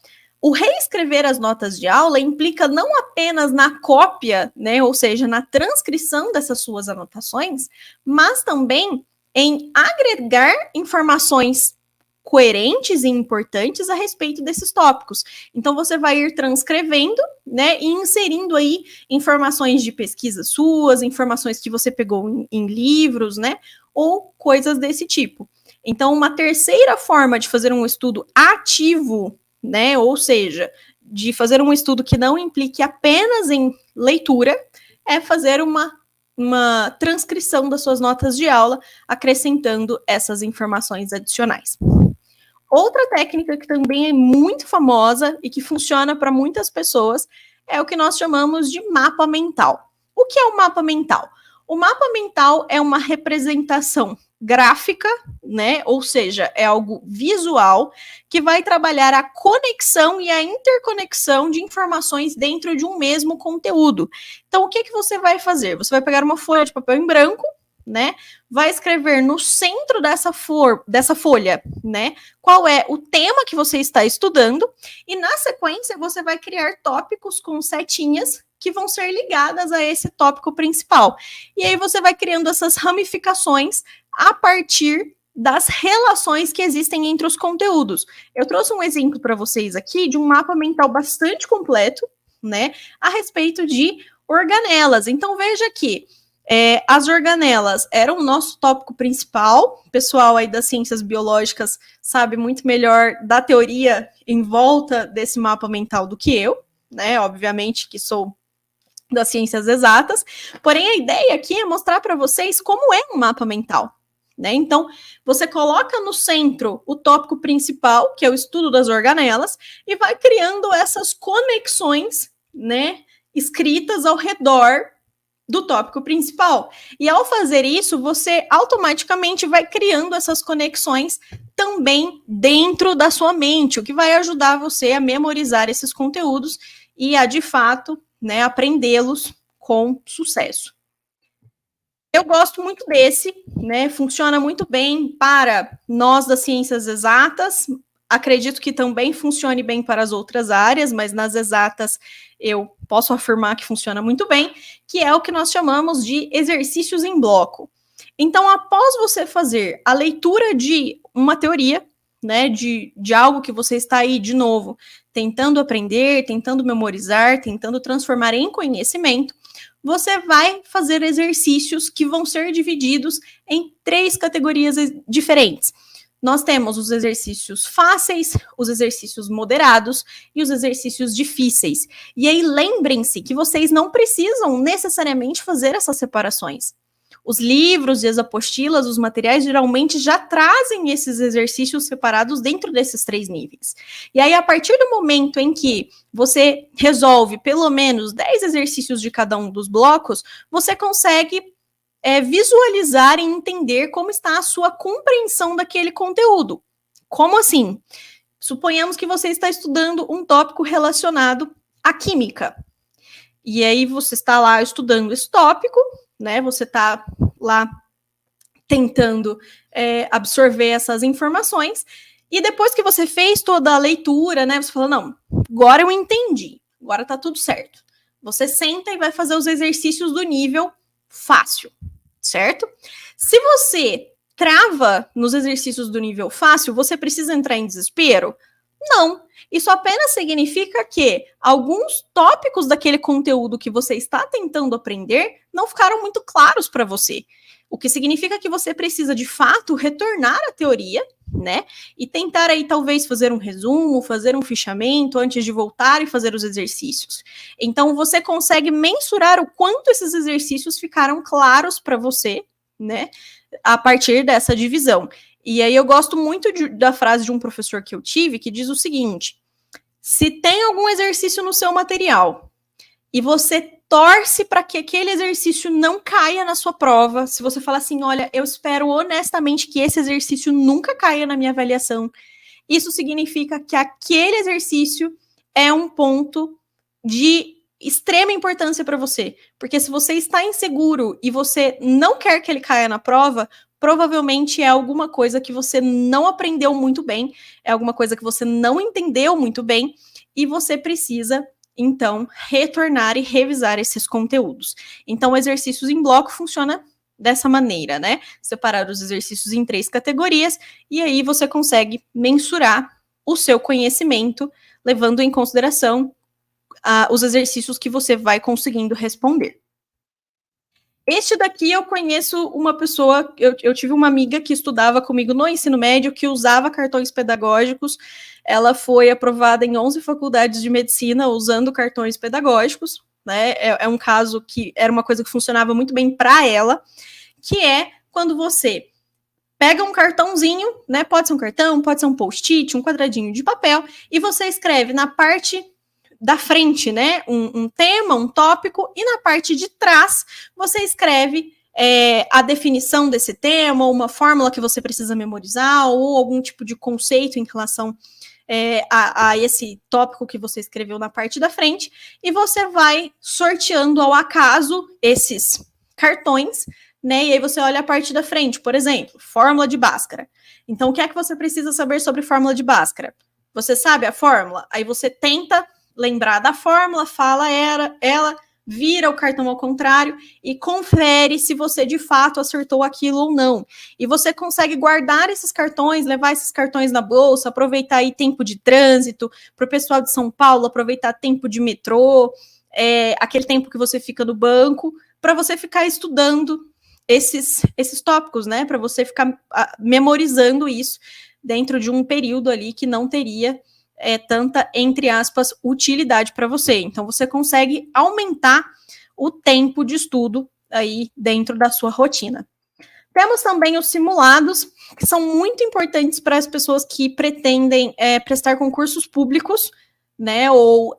O reescrever as notas de aula implica não apenas na cópia, né, ou seja, na transcrição dessas suas anotações, mas também em agregar informações coerentes e importantes a respeito desses tópicos. Então, você vai ir transcrevendo, né, e inserindo aí informações de pesquisa suas, informações que você pegou em livros, né, ou coisas desse tipo. Então, uma terceira forma de fazer um estudo ativo, né, ou seja, de fazer um estudo que não implique apenas em leitura, é fazer uma transcrição das suas notas de aula, acrescentando essas informações adicionais. Outra técnica que também é muito famosa e que funciona para muitas pessoas é o que nós chamamos de mapa mental. O que é o mapa mental? O mapa mental é uma representação gráfica, né? Ou seja, é algo visual que vai trabalhar a conexão e a interconexão de informações dentro de um mesmo conteúdo. Então, o que você vai fazer? Você vai pegar uma folha de papel em branco, né? Vai escrever no centro dessa folha, né? Qual é o tema que você está estudando, e na sequência você vai criar tópicos com setinhas que vão ser ligadas a esse tópico principal. E aí você vai criando essas ramificações a partir das relações que existem entre os conteúdos. Eu trouxe um exemplo para vocês aqui de um mapa mental bastante completo, né? A respeito de organelas. Então veja que as organelas eram o nosso tópico principal. O pessoal aí das ciências biológicas sabe muito melhor da teoria em volta desse mapa mental do que eu, né? Obviamente que sou das ciências exatas, porém a ideia aqui é mostrar para vocês como é um mapa mental, né? Então, você coloca no centro o tópico principal, que é o estudo das organelas, e vai criando essas conexões, né, escritas ao redor do tópico principal. E ao fazer isso, você automaticamente vai criando essas conexões também dentro da sua mente, o que vai ajudar você a memorizar esses conteúdos e a, de fato, né, aprendê-los com sucesso. Eu gosto muito desse, né? Funciona muito bem para nós das ciências exatas. Acredito que também funcione bem para as outras áreas, mas nas exatas eu posso afirmar que funciona muito bem, que é o que nós chamamos de exercícios em bloco. Então, após você fazer a leitura de uma teoria, né, de algo que você está aí, de novo, tentando aprender, tentando memorizar, tentando transformar em conhecimento, você vai fazer exercícios que vão ser divididos em 3 categorias diferentes. Nós temos os exercícios fáceis, os exercícios moderados e os exercícios difíceis. E aí, lembrem-se que vocês não precisam necessariamente fazer essas separações. Os livros e as apostilas, os materiais, geralmente já trazem esses exercícios separados dentro desses 3 níveis. E aí, a partir do momento em que você resolve pelo menos 10 exercícios de cada um dos blocos, você consegue visualizar e entender como está a sua compreensão daquele conteúdo. Como assim? Suponhamos que você está estudando um tópico relacionado à química. E aí você está lá estudando esse tópico, né? Você está lá tentando absorver essas informações. E depois que você fez toda a leitura, né? Você fala, não, agora eu entendi. Agora tá tudo certo. Você senta e vai fazer os exercícios do nível fácil, certo? Se você trava nos exercícios do nível fácil, você precisa entrar em desespero? Não. Isso apenas significa que alguns tópicos daquele conteúdo que você está tentando aprender não ficaram muito claros para você. O que significa que você precisa, de fato, retornar à teoria, né? E tentar aí, talvez, fazer um resumo, fazer um fichamento antes de voltar e fazer os exercícios. Então, você consegue mensurar o quanto esses exercícios ficaram claros para você, né? A partir dessa divisão. E aí eu gosto muito da frase de um professor que eu tive, que diz o seguinte: se tem algum exercício no seu material e você torce para que aquele exercício não caia na sua prova, se você fala assim, olha, eu espero honestamente que esse exercício nunca caia na minha avaliação, isso significa que aquele exercício é um ponto de extrema importância para você, porque se você está inseguro e você não quer que ele caia na prova, provavelmente é alguma coisa que você não aprendeu muito bem, é alguma coisa que você não entendeu muito bem, e você precisa, então, retornar e revisar esses conteúdos. Então, exercícios em bloco funciona dessa maneira, né? Separar os exercícios em 3 categorias, e aí você consegue mensurar o seu conhecimento, levando em consideração os exercícios que você vai conseguindo responder. Este daqui eu conheço uma pessoa, eu tive uma amiga que estudava comigo no ensino médio, que usava cartões pedagógicos. Ela foi aprovada em 11 faculdades de medicina usando cartões pedagógicos, né? É um caso que era uma coisa que funcionava muito bem para ela, que é quando você pega um cartãozinho, né? Pode ser um cartão, pode ser um post-it, um quadradinho de papel, e você escreve na parte da frente, né, um tema, um tópico, e na parte de trás você escreve a definição desse tema, ou uma fórmula que você precisa memorizar, ou algum tipo de conceito em relação a esse tópico que você escreveu na parte da frente, e você vai sorteando ao acaso esses cartões, né, e aí você olha a parte da frente, por exemplo, fórmula de Bhaskara. Então, o que é que você precisa saber sobre fórmula de Bhaskara? Você sabe a fórmula? Aí você tenta lembrar da fórmula, fala ela, vira o cartão ao contrário e confere se você de fato acertou aquilo ou não. E você consegue guardar esses cartões, levar esses cartões na bolsa, aproveitar aí tempo de trânsito, para o pessoal de São Paulo aproveitar tempo de metrô, aquele tempo que você fica no banco, para você ficar estudando esses tópicos, né? Para você ficar memorizando isso dentro de um período ali que não teria tanta, entre aspas, utilidade para você. Então, você consegue aumentar o tempo de estudo aí dentro da sua rotina. Temos também os simulados, que são muito importantes para as pessoas que pretendem prestar concursos públicos, né, ou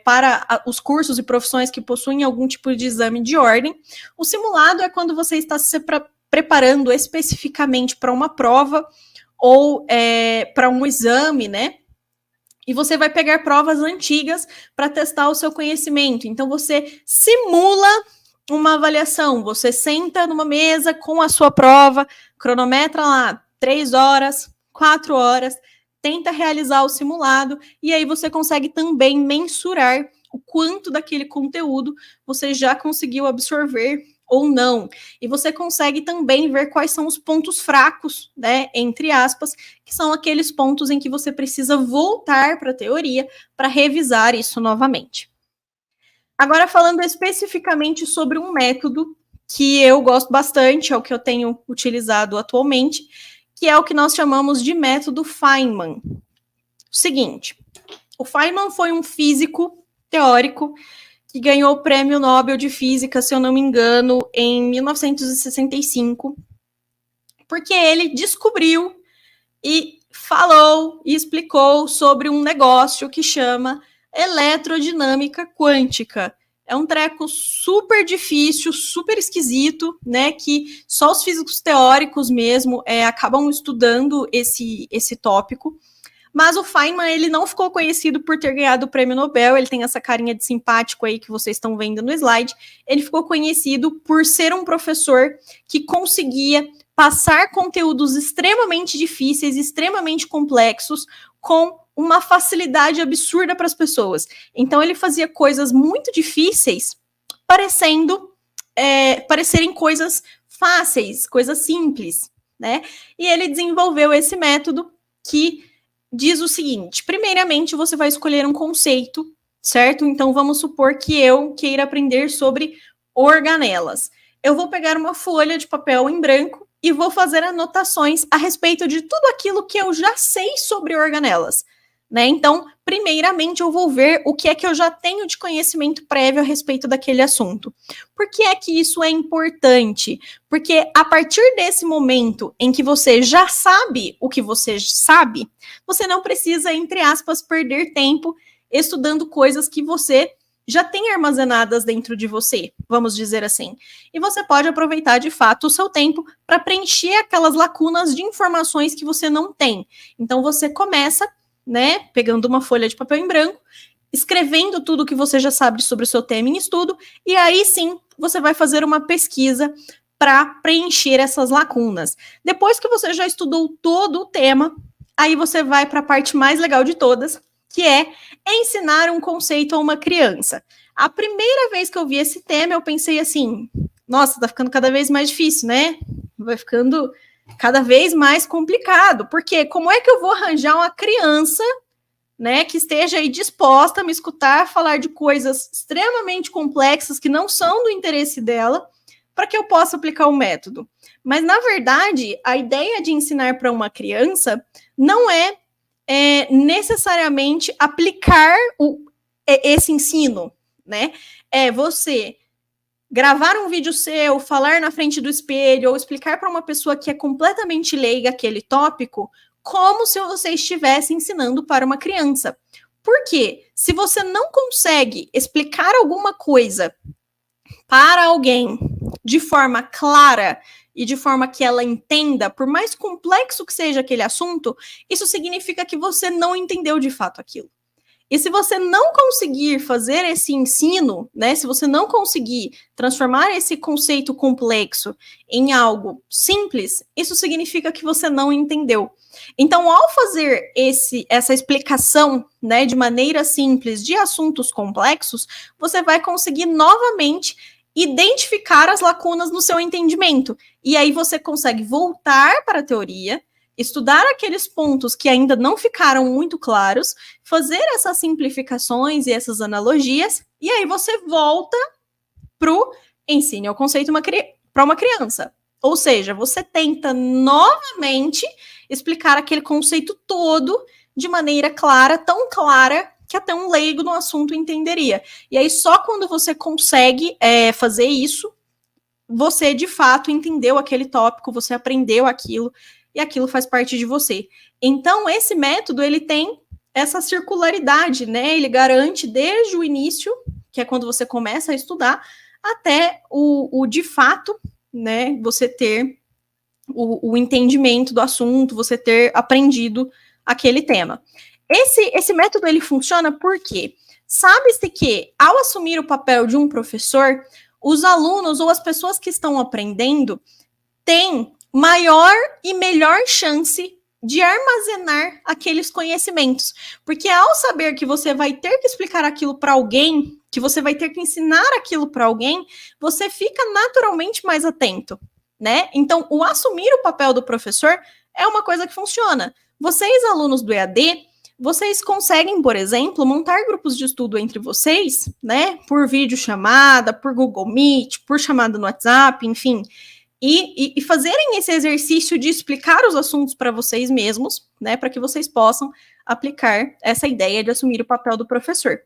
para os cursos e profissões que possuem algum tipo de exame de ordem. O simulado é quando você está se preparando especificamente para uma prova ou para um exame, né? E você vai pegar provas antigas para testar o seu conhecimento. Então, você simula uma avaliação. Você senta numa mesa com a sua prova, cronometra lá 3 horas, 4 horas, tenta realizar o simulado, e aí você consegue também mensurar o quanto daquele conteúdo você já conseguiu absorver ou não. E você consegue também ver quais são os pontos fracos, né, entre aspas, que são aqueles pontos em que você precisa voltar para a teoria para revisar isso novamente. Agora, falando especificamente sobre um método que eu gosto bastante, é o que eu tenho utilizado atualmente, que é o que nós chamamos de método Feynman. O seguinte, o Feynman foi um físico teórico que ganhou o Prêmio Nobel de Física, se eu não me engano, em 1965, porque ele descobriu e falou e explicou sobre um negócio que chama eletrodinâmica quântica. É um treco super difícil, super esquisito, né, que só os físicos teóricos mesmo acabam estudando esse tópico. Mas o Feynman, ele não ficou conhecido por ter ganhado o prêmio Nobel, ele tem essa carinha de simpático aí que vocês estão vendo no slide. Ele ficou conhecido por ser um professor que conseguia passar conteúdos extremamente difíceis, extremamente complexos, com uma facilidade absurda para as pessoas. Então, ele fazia coisas muito difíceis parecerem coisas fáceis, coisas simples, né? E ele desenvolveu esse método que diz o seguinte: primeiramente, você vai escolher um conceito, certo? Então, vamos supor que eu queira aprender sobre organelas. Eu vou pegar uma folha de papel em branco e vou fazer anotações a respeito de tudo aquilo que eu já sei sobre organelas, né? Então, primeiramente, eu vou ver o que é que eu já tenho de conhecimento prévio a respeito daquele assunto. Por que é que isso é importante? Porque a partir desse momento em que você já sabe o que você sabe, você não precisa, entre aspas, perder tempo estudando coisas que você já tem armazenadas dentro de você, vamos dizer assim. E você pode aproveitar, de fato, o seu tempo para preencher aquelas lacunas de informações que você não tem. Então, você começa, né, pegando uma folha de papel em branco, escrevendo tudo que você já sabe sobre o seu tema em estudo, e aí sim, você vai fazer uma pesquisa para preencher essas lacunas. Depois que você já estudou todo o tema, aí você vai para a parte mais legal de todas, que é ensinar um conceito a uma criança. A primeira vez que eu vi esse tema, eu pensei assim, nossa, tá ficando cada vez mais difícil, né? Vai ficando cada vez mais complicado, porque como é que eu vou arranjar uma criança, né, que esteja aí disposta a me escutar falar de coisas extremamente complexas que não são do interesse dela, para que eu possa aplicar o método? Mas, na verdade, a ideia de ensinar para uma criança não é necessariamente aplicar esse ensino, né? É você gravar um vídeo seu, falar na frente do espelho, ou explicar para uma pessoa que é completamente leiga aquele tópico, como se você estivesse ensinando para uma criança. Por quê? Se você não consegue explicar alguma coisa para alguém de forma clara e de forma que ela entenda, por mais complexo que seja aquele assunto, isso significa que você não entendeu de fato aquilo. E se você não conseguir fazer esse ensino, né, se você não conseguir transformar esse conceito complexo em algo simples, isso significa que você não entendeu. Então, ao fazer essa explicação, né, de maneira simples de assuntos complexos, você vai conseguir novamente identificar as lacunas no seu entendimento. E aí você consegue voltar para a teoria, estudar aqueles pontos que ainda não ficaram muito claros, fazer essas simplificações e essas analogias, e aí você volta para o ensine ao conceito para uma criança. Ou seja, você tenta novamente explicar aquele conceito todo de maneira clara, tão clara que até um leigo no assunto entenderia. E aí, só quando você consegue fazer isso, você, de fato, entendeu aquele tópico, você aprendeu aquilo, e aquilo faz parte de você. Então, esse método, ele tem essa circularidade, né? Ele garante desde o início, que é quando você começa a estudar, até o de fato, né? Você ter o entendimento do assunto, você ter aprendido aquele tema. Esse método, ele funciona porque sabe-se que, ao assumir o papel de um professor, os alunos ou as pessoas que estão aprendendo têm maior e melhor chance de armazenar aqueles conhecimentos. Porque ao saber que você vai ter que explicar aquilo para alguém, que você vai ter que ensinar aquilo para alguém, você fica naturalmente mais atento, né? Então, o assumir o papel do professor é uma coisa que funciona. Vocês, alunos do EAD, vocês conseguem, por exemplo, montar grupos de estudo entre vocês, né? Por videochamada, por Google Meet, por chamada no WhatsApp, enfim, e fazerem esse exercício de explicar os assuntos para vocês mesmos, né? Para que vocês possam aplicar essa ideia de assumir o papel do professor.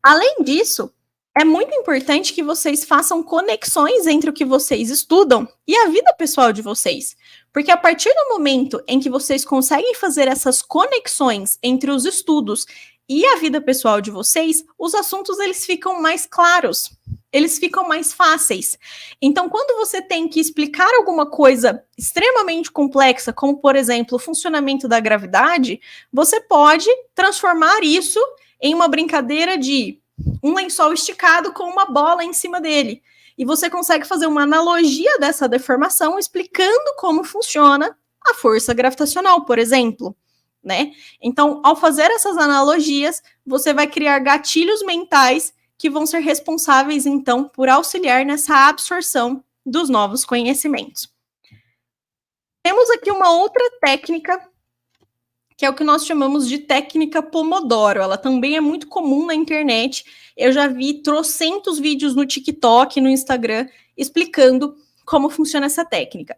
Além disso, é muito importante que vocês façam conexões entre o que vocês estudam e a vida pessoal de vocês. Porque a partir do momento em que vocês conseguem fazer essas conexões entre os estudos e a vida pessoal de vocês, os assuntos, eles ficam mais claros, eles ficam mais fáceis. Então, quando você tem que explicar alguma coisa extremamente complexa, como, por exemplo, o funcionamento da gravidade, você pode transformar isso em uma brincadeira de um lençol esticado com uma bola em cima dele. E você consegue fazer uma analogia dessa deformação explicando como funciona a força gravitacional, por exemplo, né? Então, ao fazer essas analogias, você vai criar gatilhos mentais que vão ser responsáveis, então, por auxiliar nessa absorção dos novos conhecimentos. Temos aqui uma outra técnica, que é o que nós chamamos de técnica Pomodoro. Ela também é muito comum na internet. Eu já vi trocentos vídeos no TikTok, no Instagram, explicando como funciona essa técnica.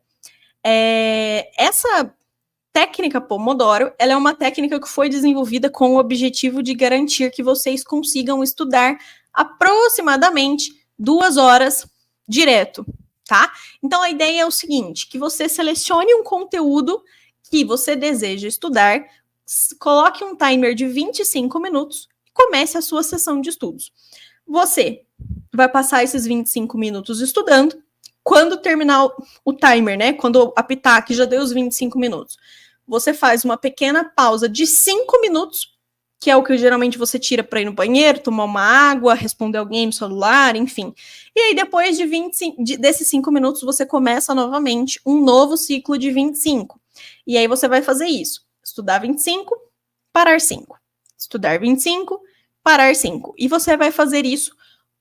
Essa técnica Pomodoro, ela é uma técnica que foi desenvolvida com o objetivo de garantir que vocês consigam estudar aproximadamente 2 horas direto, tá? Então, a ideia é o seguinte, que você selecione um conteúdo que você deseja estudar, coloque um timer de 25 minutos e comece a sua sessão de estudos. Você vai passar esses 25 minutos estudando. Quando terminar o timer, né? Quando apitar que já deu os 25 minutos, você faz uma pequena pausa de 5 minutos, que é o que geralmente você tira para ir no banheiro, tomar uma água, responder alguém no celular, enfim. E aí, depois desses 5 minutos, você começa novamente um novo ciclo de 25. E aí você vai fazer isso. Estudar 25, parar 5. Estudar 25, parar 5. E você vai fazer isso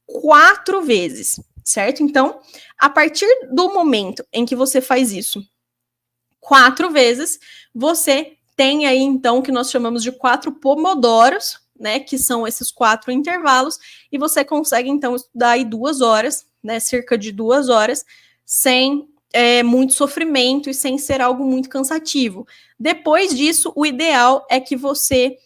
4 vezes, certo? Então, a partir do momento em que você faz isso 4 vezes, você tem aí, então, o que nós chamamos de 4 pomodoros, né? Que são esses 4 intervalos. E você consegue, então, estudar aí 2 horas, né? Cerca de 2 horas, sem muito sofrimento e sem ser algo muito cansativo. Depois disso, o ideal é que você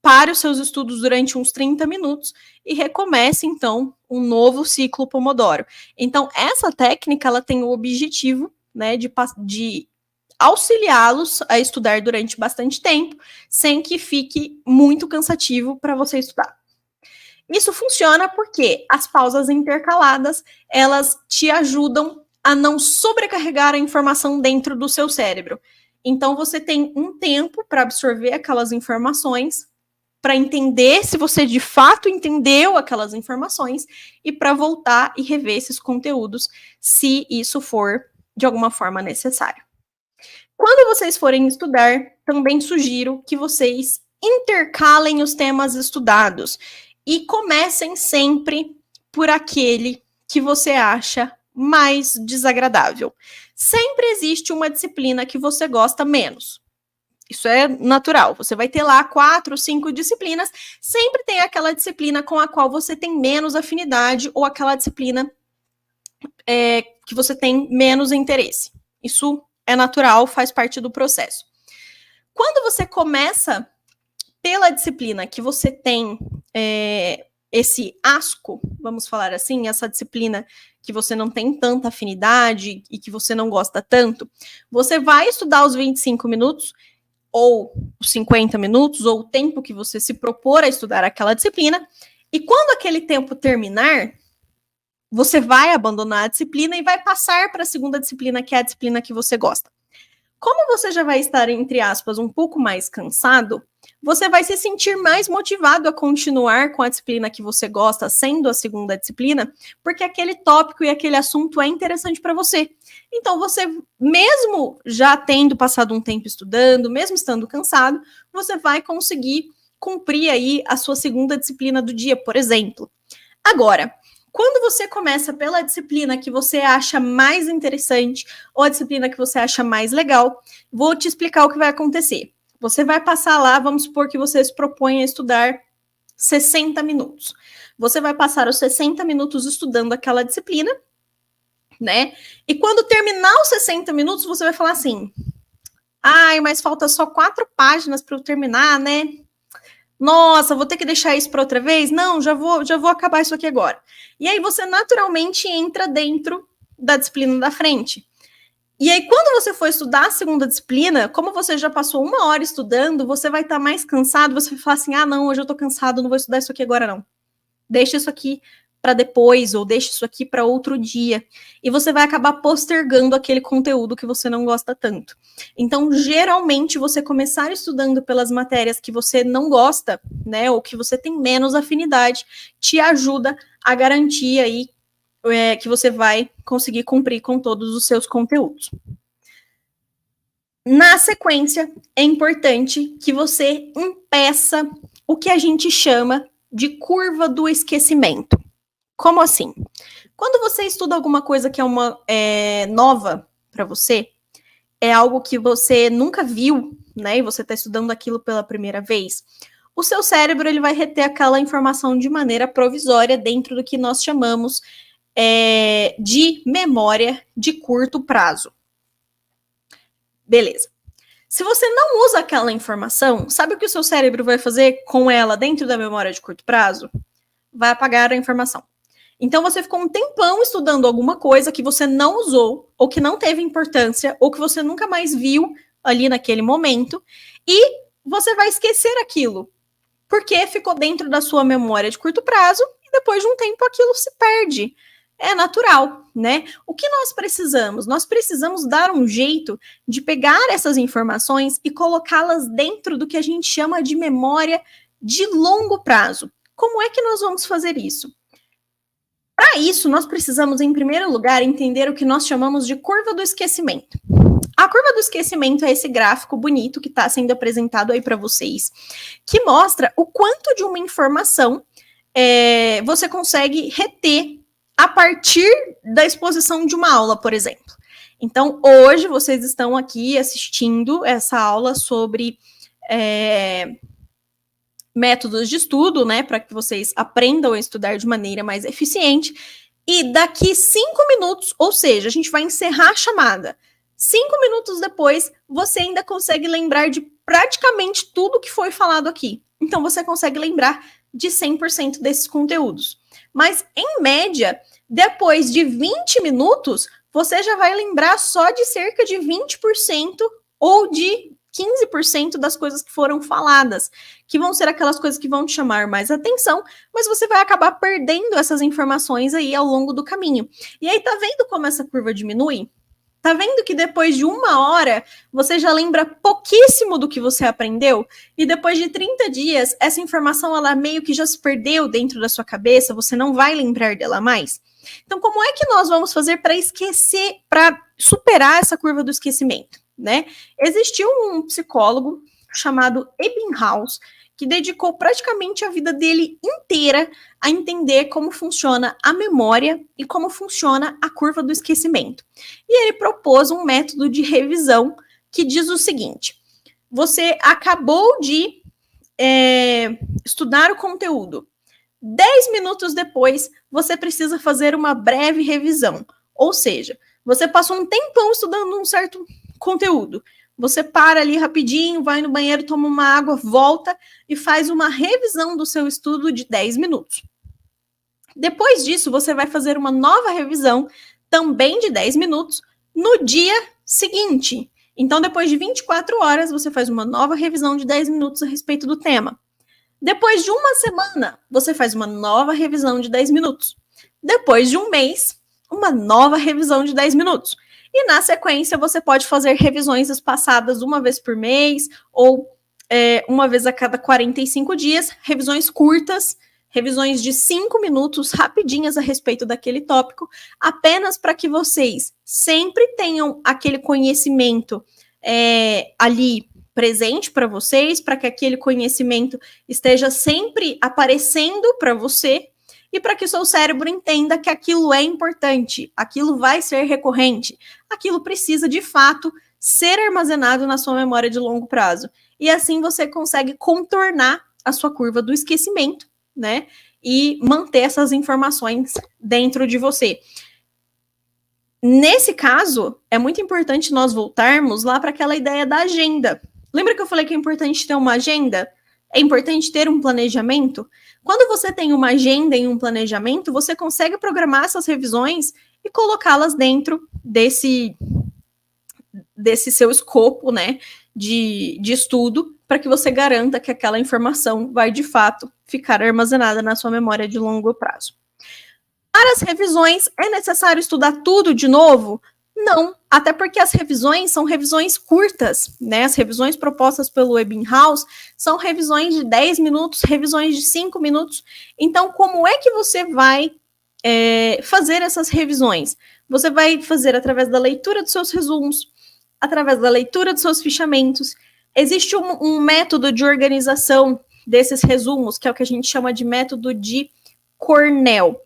pare os seus estudos durante uns 30 minutos e recomece, então, um novo ciclo Pomodoro. Então, essa técnica, ela tem o objetivo, né, de auxiliá-los a estudar durante bastante tempo, sem que fique muito cansativo para você estudar. Isso funciona porque as pausas intercaladas, elas te ajudam a não sobrecarregar a informação dentro do seu cérebro. Então, você tem um tempo para absorver aquelas informações, para entender se você de fato entendeu aquelas informações e para voltar e rever esses conteúdos, se isso for de alguma forma necessário. Quando vocês forem estudar, também sugiro que vocês intercalem os temas estudados e comecem sempre por aquele que você acha mais desagradável. Sempre existe uma disciplina que você gosta menos. Isso é natural. Você vai ter lá 4, 5 disciplinas. Sempre tem aquela disciplina com a qual você tem menos afinidade ou aquela disciplina que você tem menos interesse. Isso é natural, faz parte do processo. Quando você começa pela disciplina que você tem esse asco, vamos falar assim, essa disciplina que você não tem tanta afinidade e que você não gosta tanto, você vai estudar os 25 minutos ou os 50 minutos, ou o tempo que você se propor a estudar aquela disciplina, e quando aquele tempo terminar, você vai abandonar a disciplina e vai passar para a segunda disciplina, que é a disciplina que você gosta. Como você já vai estar, entre aspas, um pouco mais cansado, você vai se sentir mais motivado a continuar com a disciplina que você gosta, sendo a segunda disciplina, porque aquele tópico e aquele assunto é interessante para você. Então, você, mesmo já tendo passado um tempo estudando, mesmo estando cansado, você vai conseguir cumprir aí a sua segunda disciplina do dia, por exemplo. Agora, quando você começa pela disciplina que você acha mais interessante ou a disciplina que você acha mais legal, vou te explicar o que vai acontecer. Você vai passar lá, vamos supor que você se propõe a estudar 60 minutos. Você vai passar os 60 minutos estudando aquela disciplina, né? E quando terminar os 60 minutos, você vai falar assim: ai, mas falta só 4 páginas para eu terminar, né? Nossa, vou ter que deixar isso para outra vez? Não, já vou acabar isso aqui agora. E aí você naturalmente entra dentro da disciplina da frente. E aí, quando você for estudar a segunda disciplina, como você já passou 1 hora estudando, você vai estar mais cansado, você vai falar assim: ah, não, hoje eu tô cansado, não vou estudar isso aqui agora, não. Deixa isso aqui para depois, ou deixa isso aqui para outro dia. E você vai acabar postergando aquele conteúdo que você não gosta tanto. Então, geralmente, você começar estudando pelas matérias que você não gosta, né, ou que você tem menos afinidade, te ajuda a garantir aí que você vai conseguir cumprir com todos os seus conteúdos. Na sequência, é importante que você impeça o que a gente chama de curva do esquecimento. Como assim? Quando você estuda alguma coisa que é nova para você, é algo que você nunca viu, né, e você está estudando aquilo pela primeira vez, o seu cérebro ele vai reter aquela informação de maneira provisória dentro do que nós chamamos de memória de curto prazo. Beleza. Se você não usa aquela informação, sabe o que o seu cérebro vai fazer com ela dentro da memória de curto prazo? Vai apagar a informação. Então você ficou um tempão estudando alguma coisa que você não usou, ou que não teve importância, ou que você nunca mais viu ali naquele momento, e você vai esquecer aquilo, porque ficou dentro da sua memória de curto prazo, e depois de um tempo aquilo se perde. É natural, né? O que nós precisamos? Nós precisamos dar um jeito de pegar essas informações e colocá-las dentro do que a gente chama de memória de longo prazo. Como é que nós vamos fazer isso? Para isso, nós precisamos, em primeiro lugar, entender o que nós chamamos de curva do esquecimento. A curva do esquecimento é esse gráfico bonito que está sendo apresentado aí para vocês, que mostra o quanto de uma informação você consegue reter a partir da exposição de uma aula, por exemplo. Então, hoje vocês estão aqui assistindo essa aula sobre métodos de estudo, né, para que vocês aprendam a estudar de maneira mais eficiente. E daqui 5 minutos, ou seja, a gente vai encerrar a chamada. 5 minutos depois, você ainda consegue lembrar de praticamente tudo que foi falado aqui. Então, você consegue lembrar de 100% desses conteúdos. Mas, em média, depois de 20 minutos, você já vai lembrar só de cerca de 20% ou de 15% das coisas que foram faladas, que vão ser aquelas coisas que vão te chamar mais atenção, mas você vai acabar perdendo essas informações aí ao longo do caminho. E aí, tá vendo como essa curva diminui? Tá vendo que depois de 1 hora, você já lembra pouquíssimo do que você aprendeu? E depois de 30 dias, essa informação, ela meio que já se perdeu dentro da sua cabeça, você não vai lembrar dela mais? Então, como é que nós vamos fazer para esquecer, para superar essa curva do esquecimento, né? Existiu um psicólogo chamado Ebbinghaus, que dedicou praticamente a vida dele inteira a entender como funciona a memória e como funciona a curva do esquecimento. E ele propôs um método de revisão que diz o seguinte: você acabou de estudar o conteúdo. 10 minutos depois, você precisa fazer uma breve revisão. Ou seja, você passou um tempão estudando um certo conteúdo. Você para ali rapidinho, vai no banheiro, toma uma água, volta e faz uma revisão do seu estudo de 10 minutos. Depois disso, você vai fazer uma nova revisão, também de 10 minutos, no dia seguinte. Então, depois de 24 horas, você faz uma nova revisão de 10 minutos a respeito do tema. Depois de uma semana, você faz uma nova revisão de 10 minutos. Depois de um mês, uma nova revisão de 10 minutos. E na sequência, você pode fazer revisões espaçadas uma vez por mês ou uma vez a cada 45 dias, revisões curtas, revisões de 5 minutos, rapidinhas a respeito daquele tópico, apenas para que vocês sempre tenham aquele conhecimento ali presente para vocês, para que aquele conhecimento esteja sempre aparecendo para você e para que o seu cérebro entenda que aquilo é importante, aquilo vai ser recorrente, aquilo precisa de fato ser armazenado na sua memória de longo prazo. E assim você consegue contornar a sua curva do esquecimento, né? E manter essas informações dentro de você. Nesse caso, é muito importante nós voltarmos lá para aquela ideia da agenda. Lembra que eu falei que é importante ter uma agenda? É importante ter um planejamento? Quando você tem uma agenda e um planejamento, você consegue programar essas revisões e colocá-las dentro desse seu escopo, né, de estudo, para que você garanta que aquela informação vai, de fato, ficar armazenada na sua memória de longo prazo. Para as revisões, é necessário estudar tudo de novo? Não, até porque as revisões são revisões curtas, né? As revisões propostas pelo Ebbinghaus são revisões de 10 minutos, revisões de 5 minutos. Então, como é que você vai fazer essas revisões? Você vai fazer através da leitura dos seus resumos, através da leitura dos seus fichamentos. Existe um método de organização desses resumos, que é o que a gente chama de método de Cornell,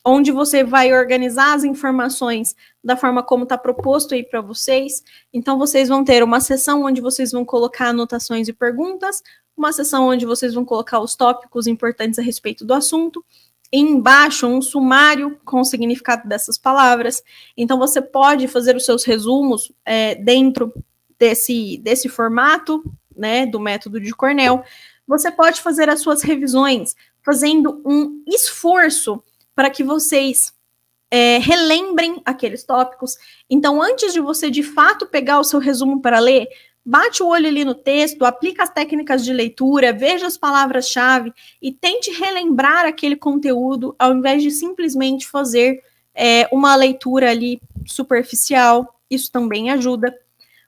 onde você vai organizar as informações da forma como está proposto aí para vocês. Então, vocês vão ter uma seção onde vocês vão colocar anotações e perguntas, uma seção onde vocês vão colocar os tópicos importantes a respeito do assunto, e embaixo um sumário com o significado dessas palavras. Então, você pode fazer os seus resumos dentro desse formato, né, do método de Cornell. Você pode fazer as suas revisões fazendo um esforço para que vocês relembrem aqueles tópicos. Então, antes de você, de fato, pegar o seu resumo para ler, bate o olho ali no texto, aplica as técnicas de leitura, veja as palavras-chave e tente relembrar aquele conteúdo, ao invés de simplesmente fazer uma leitura ali superficial. Isso também ajuda.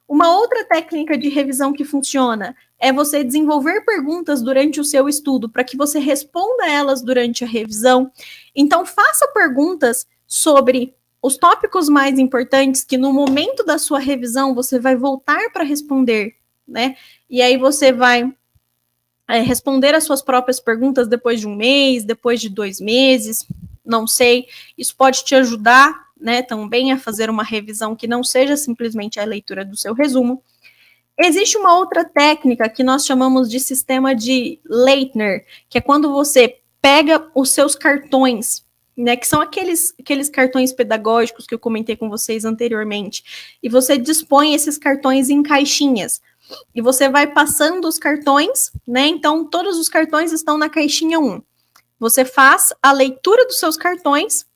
Uma outra técnica de revisão que funciona é você desenvolver perguntas durante o seu estudo para que você responda elas durante a revisão. Então, faça perguntas sobre os tópicos mais importantes que no momento da sua revisão você vai voltar para responder, né? E aí você vai responder as suas próprias perguntas depois de um mês, depois de 2 meses, não sei. Isso pode te ajudar, né, também a fazer uma revisão que não seja simplesmente a leitura do seu resumo. Existe uma outra técnica que nós chamamos de sistema de Leitner, que é quando você pega os seus cartões, né, que são aqueles cartões pedagógicos que eu comentei com vocês anteriormente, e você dispõe esses cartões em caixinhas, e você vai passando os cartões, né, então todos os cartões estão na caixinha 1. Você faz a leitura dos seus cartões,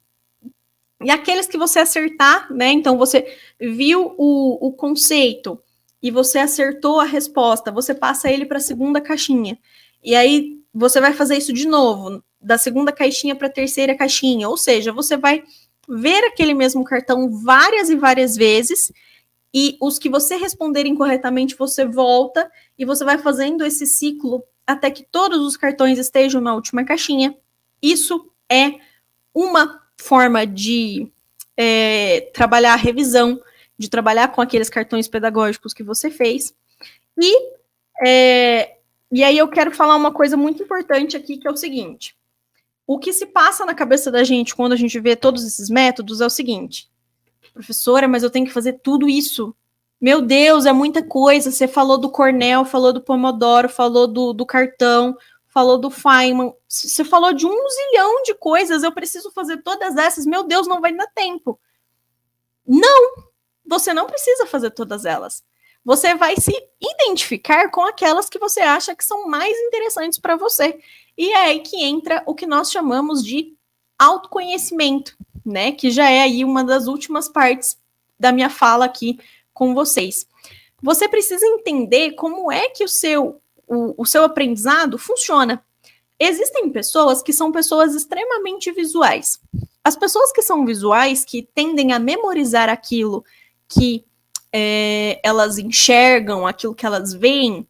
e aqueles que você acertar, né, então você viu o conceito, e você acertou a resposta, você passa ele para a segunda caixinha, e aí você vai fazer isso de novo, da segunda caixinha para a terceira caixinha, ou seja, você vai ver aquele mesmo cartão várias e várias vezes, e os que você responderem corretamente, você volta, e você vai fazendo esse ciclo até que todos os cartões estejam na última caixinha. Isso é uma forma de trabalhar a revisão, de trabalhar com aqueles cartões pedagógicos que você fez. E aí eu quero falar uma coisa muito importante aqui, que é o seguinte: o que se passa na cabeça da gente quando a gente vê todos esses métodos é o seguinte: professora, mas eu tenho que fazer tudo isso. Meu Deus, é muita coisa. Você falou do Cornell, falou do Pomodoro, falou do cartão, falou do Feynman. Você falou de 1 zilhão de coisas. Eu preciso fazer todas essas. Meu Deus, não vai dar tempo. Não, você não precisa fazer todas elas. Você vai se identificar com aquelas que você acha que são mais interessantes para você. E é aí que entra o que nós chamamos de autoconhecimento, né? Que já é aí uma das últimas partes da minha fala aqui com vocês. Você precisa entender como é que o seu aprendizado funciona. Existem pessoas que são pessoas extremamente visuais. As pessoas que são visuais, que tendem a memorizar aquilo que elas enxergam, aquilo que elas veem,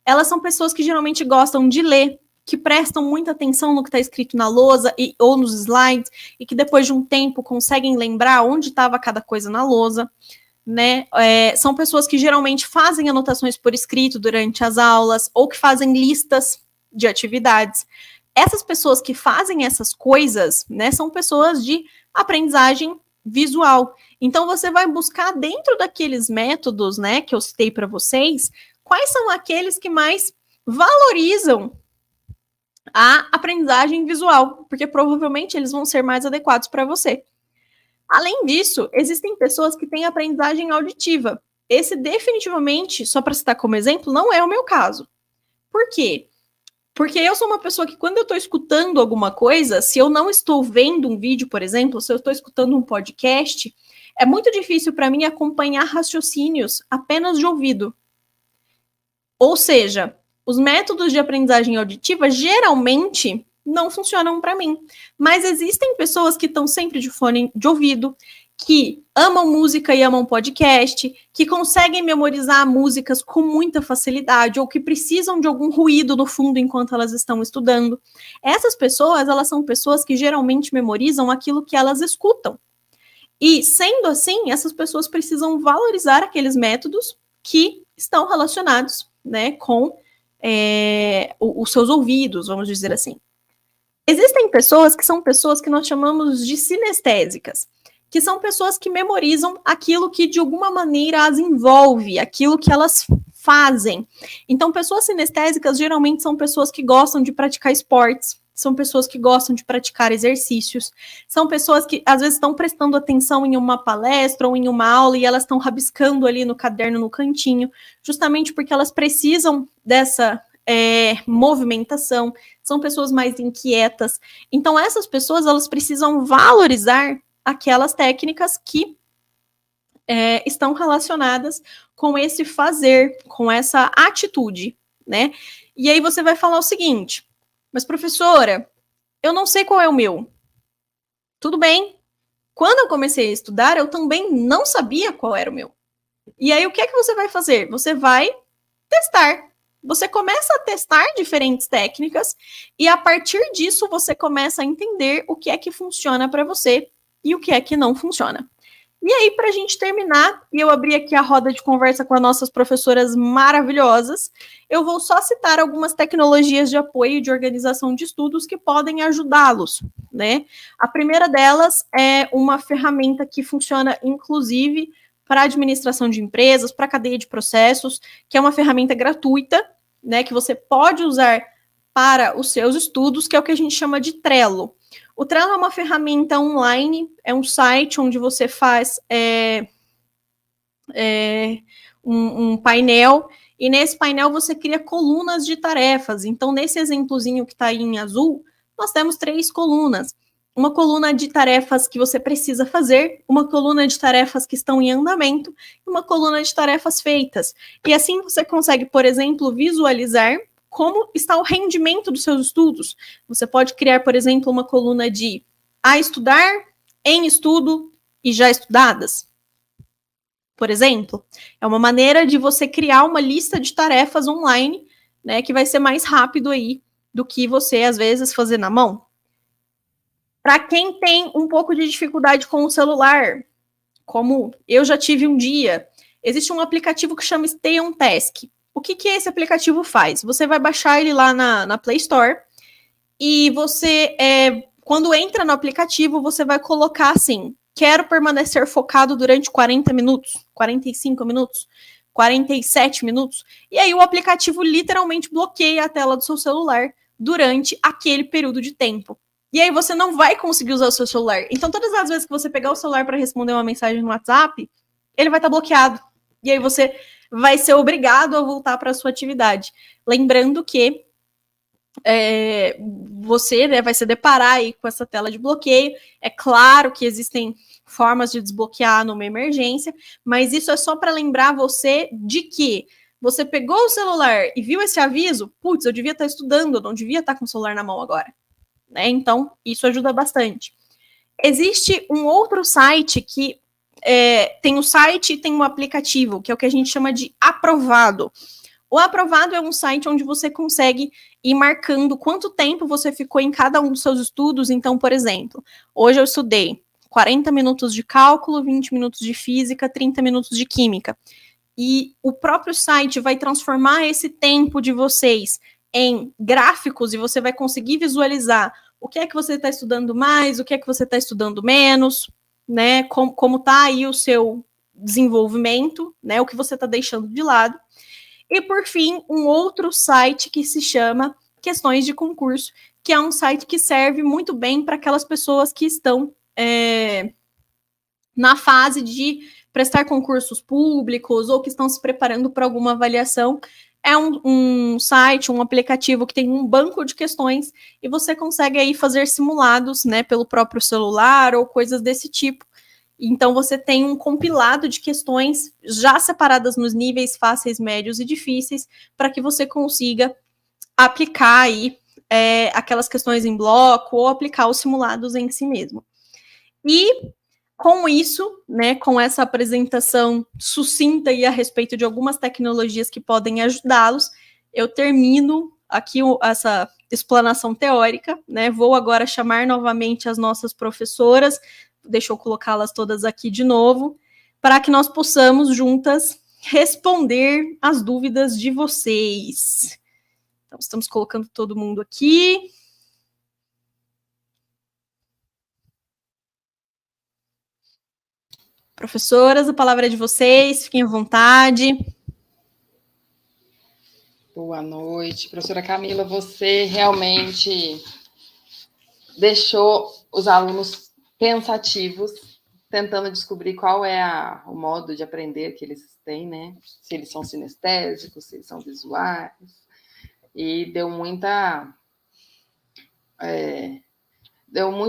elas são pessoas que geralmente gostam de ler, que prestam muita atenção no que está escrito na lousa ou nos slides, e que depois de um tempo conseguem lembrar onde estava cada coisa na lousa, né? São pessoas que geralmente fazem anotações por escrito durante as aulas, ou que fazem listas de atividades. Essas pessoas que fazem essas coisas, né, são pessoas de aprendizagem visual. Então, você vai buscar dentro daqueles métodos, né, que eu citei para vocês, quais são aqueles que mais valorizam a aprendizagem visual, porque provavelmente eles vão ser mais adequados para você. Além disso, existem pessoas que têm aprendizagem auditiva. Esse definitivamente, só para citar como exemplo, não é o meu caso. Por quê? Porque eu sou uma pessoa que, quando eu estou escutando alguma coisa, se eu não estou vendo um vídeo, por exemplo, se eu estou escutando um podcast, é muito difícil para mim acompanhar raciocínios apenas de ouvido. Ou seja, os métodos de aprendizagem auditiva geralmente não funcionam para mim. Mas existem pessoas que estão sempre de fone de ouvido, que amam música e amam podcast, que conseguem memorizar músicas com muita facilidade, ou que precisam de algum ruído no fundo enquanto elas estão estudando. Essas pessoas, elas são pessoas que geralmente memorizam aquilo que elas escutam. E, sendo assim, essas pessoas precisam valorizar aqueles métodos que estão relacionados, né, com os seus ouvidos, vamos dizer assim. Existem pessoas que são pessoas que nós chamamos de sinestésicas, que são pessoas que memorizam aquilo que de alguma maneira as envolve, aquilo que elas fazem. Então, pessoas sinestésicas geralmente são pessoas que gostam de praticar esportes, são pessoas que gostam de praticar exercícios, são pessoas que às vezes estão prestando atenção em uma palestra ou em uma aula e elas estão rabiscando ali no caderno, no cantinho, justamente porque elas precisam dessa movimentação, são pessoas mais inquietas. Então, essas pessoas, elas precisam valorizar aquelas técnicas que estão relacionadas com esse fazer, com essa atitude, né? E aí você vai falar o seguinte: mas professora, eu não sei qual é o meu. Tudo bem. Quando eu comecei a estudar, eu também não sabia qual era o meu. E aí o que é que você vai fazer? Você vai testar. Você começa a testar diferentes técnicas e a partir disso você começa a entender o que é que funciona para você e o que é que não funciona. E aí, para a gente terminar, e eu abri aqui a roda de conversa com as nossas professoras maravilhosas, eu vou só citar algumas tecnologias de apoio e de organização de estudos que podem ajudá-los, né? A primeira delas é uma ferramenta que funciona, inclusive, para administração de empresas, para cadeia de processos, que é uma ferramenta gratuita, né, que você pode usar para os seus estudos, que é o que a gente chama de Trello. O Trello é uma ferramenta online, é um site onde você faz um painel, e nesse painel você cria colunas de tarefas. Então, nesse exemplozinho que está aí em azul, nós temos 3 colunas. Uma coluna de tarefas que você precisa fazer, uma coluna de tarefas que estão em andamento e uma coluna de tarefas feitas. E assim você consegue, por exemplo, visualizar como está o rendimento dos seus estudos. Você pode criar, por exemplo, uma coluna de a estudar, em estudo e já estudadas. Por exemplo, é uma maneira de você criar uma lista de tarefas online, né, que vai ser mais rápido aí do que você, às vezes, fazer na mão. Para quem tem um pouco de dificuldade com o celular, como eu já tive um dia, existe um aplicativo que chama Stay on Task. O que esse aplicativo faz? Você vai baixar ele lá na Play Store e você, quando entra no aplicativo, você vai colocar assim: quero permanecer focado durante 40 minutos, 45 minutos, 47 minutos. E aí o aplicativo literalmente bloqueia a tela do seu celular durante aquele período de tempo. E aí você não vai conseguir usar o seu celular. Então, todas as vezes que você pegar o celular para responder uma mensagem no WhatsApp, ele vai estar bloqueado. E aí você vai ser obrigado a voltar para a sua atividade. Lembrando que você, né, vai se deparar aí com essa tela de bloqueio. É claro que existem formas de desbloquear numa emergência, mas isso é só para lembrar você de que você pegou o celular e viu esse aviso, putz, eu devia estar estudando, eu não devia estar com o celular na mão agora, né? Então, isso ajuda bastante. Existe um outro site que tem o site e tem um aplicativo, que é o que a gente chama de aprovado. O aprovado é um site onde você consegue ir marcando quanto tempo você ficou em cada um dos seus estudos. Então, por exemplo, hoje eu estudei 40 minutos de cálculo, 20 minutos de física, 30 minutos de química. E o próprio site vai transformar esse tempo de vocês em gráficos e você vai conseguir visualizar o que é que você está estudando mais, o que é que você está estudando menos, né? Como está aí o seu desenvolvimento, né? O que você está deixando de lado. E, por fim, um outro site que se chama Questões de Concurso, que é um site que serve muito bem para aquelas pessoas que estão na fase de prestar concursos públicos ou que estão se preparando para alguma avaliação. É um site, um aplicativo que tem um banco de questões e você consegue aí fazer simulados, né, pelo próprio celular ou coisas desse tipo. Então, você tem um compilado de questões já separadas nos níveis fáceis, médios e difíceis, para que você consiga aplicar aí aquelas questões em bloco ou aplicar os simulados em si mesmo. E com isso, né, com essa apresentação sucinta e a respeito de algumas tecnologias que podem ajudá-los, eu termino aqui essa explanação teórica, né? Vou agora chamar novamente as nossas professoras, deixa eu colocá-las todas aqui de novo, para que nós possamos juntas responder as dúvidas de vocês. Então, estamos colocando todo mundo aqui. Professoras, a palavra é de vocês, fiquem à vontade. Boa noite. Professora Camila, você realmente deixou os alunos pensativos, tentando descobrir qual é o modo de aprender que eles têm, né? Se eles são sinestésicos, se eles são visuais. E deu muito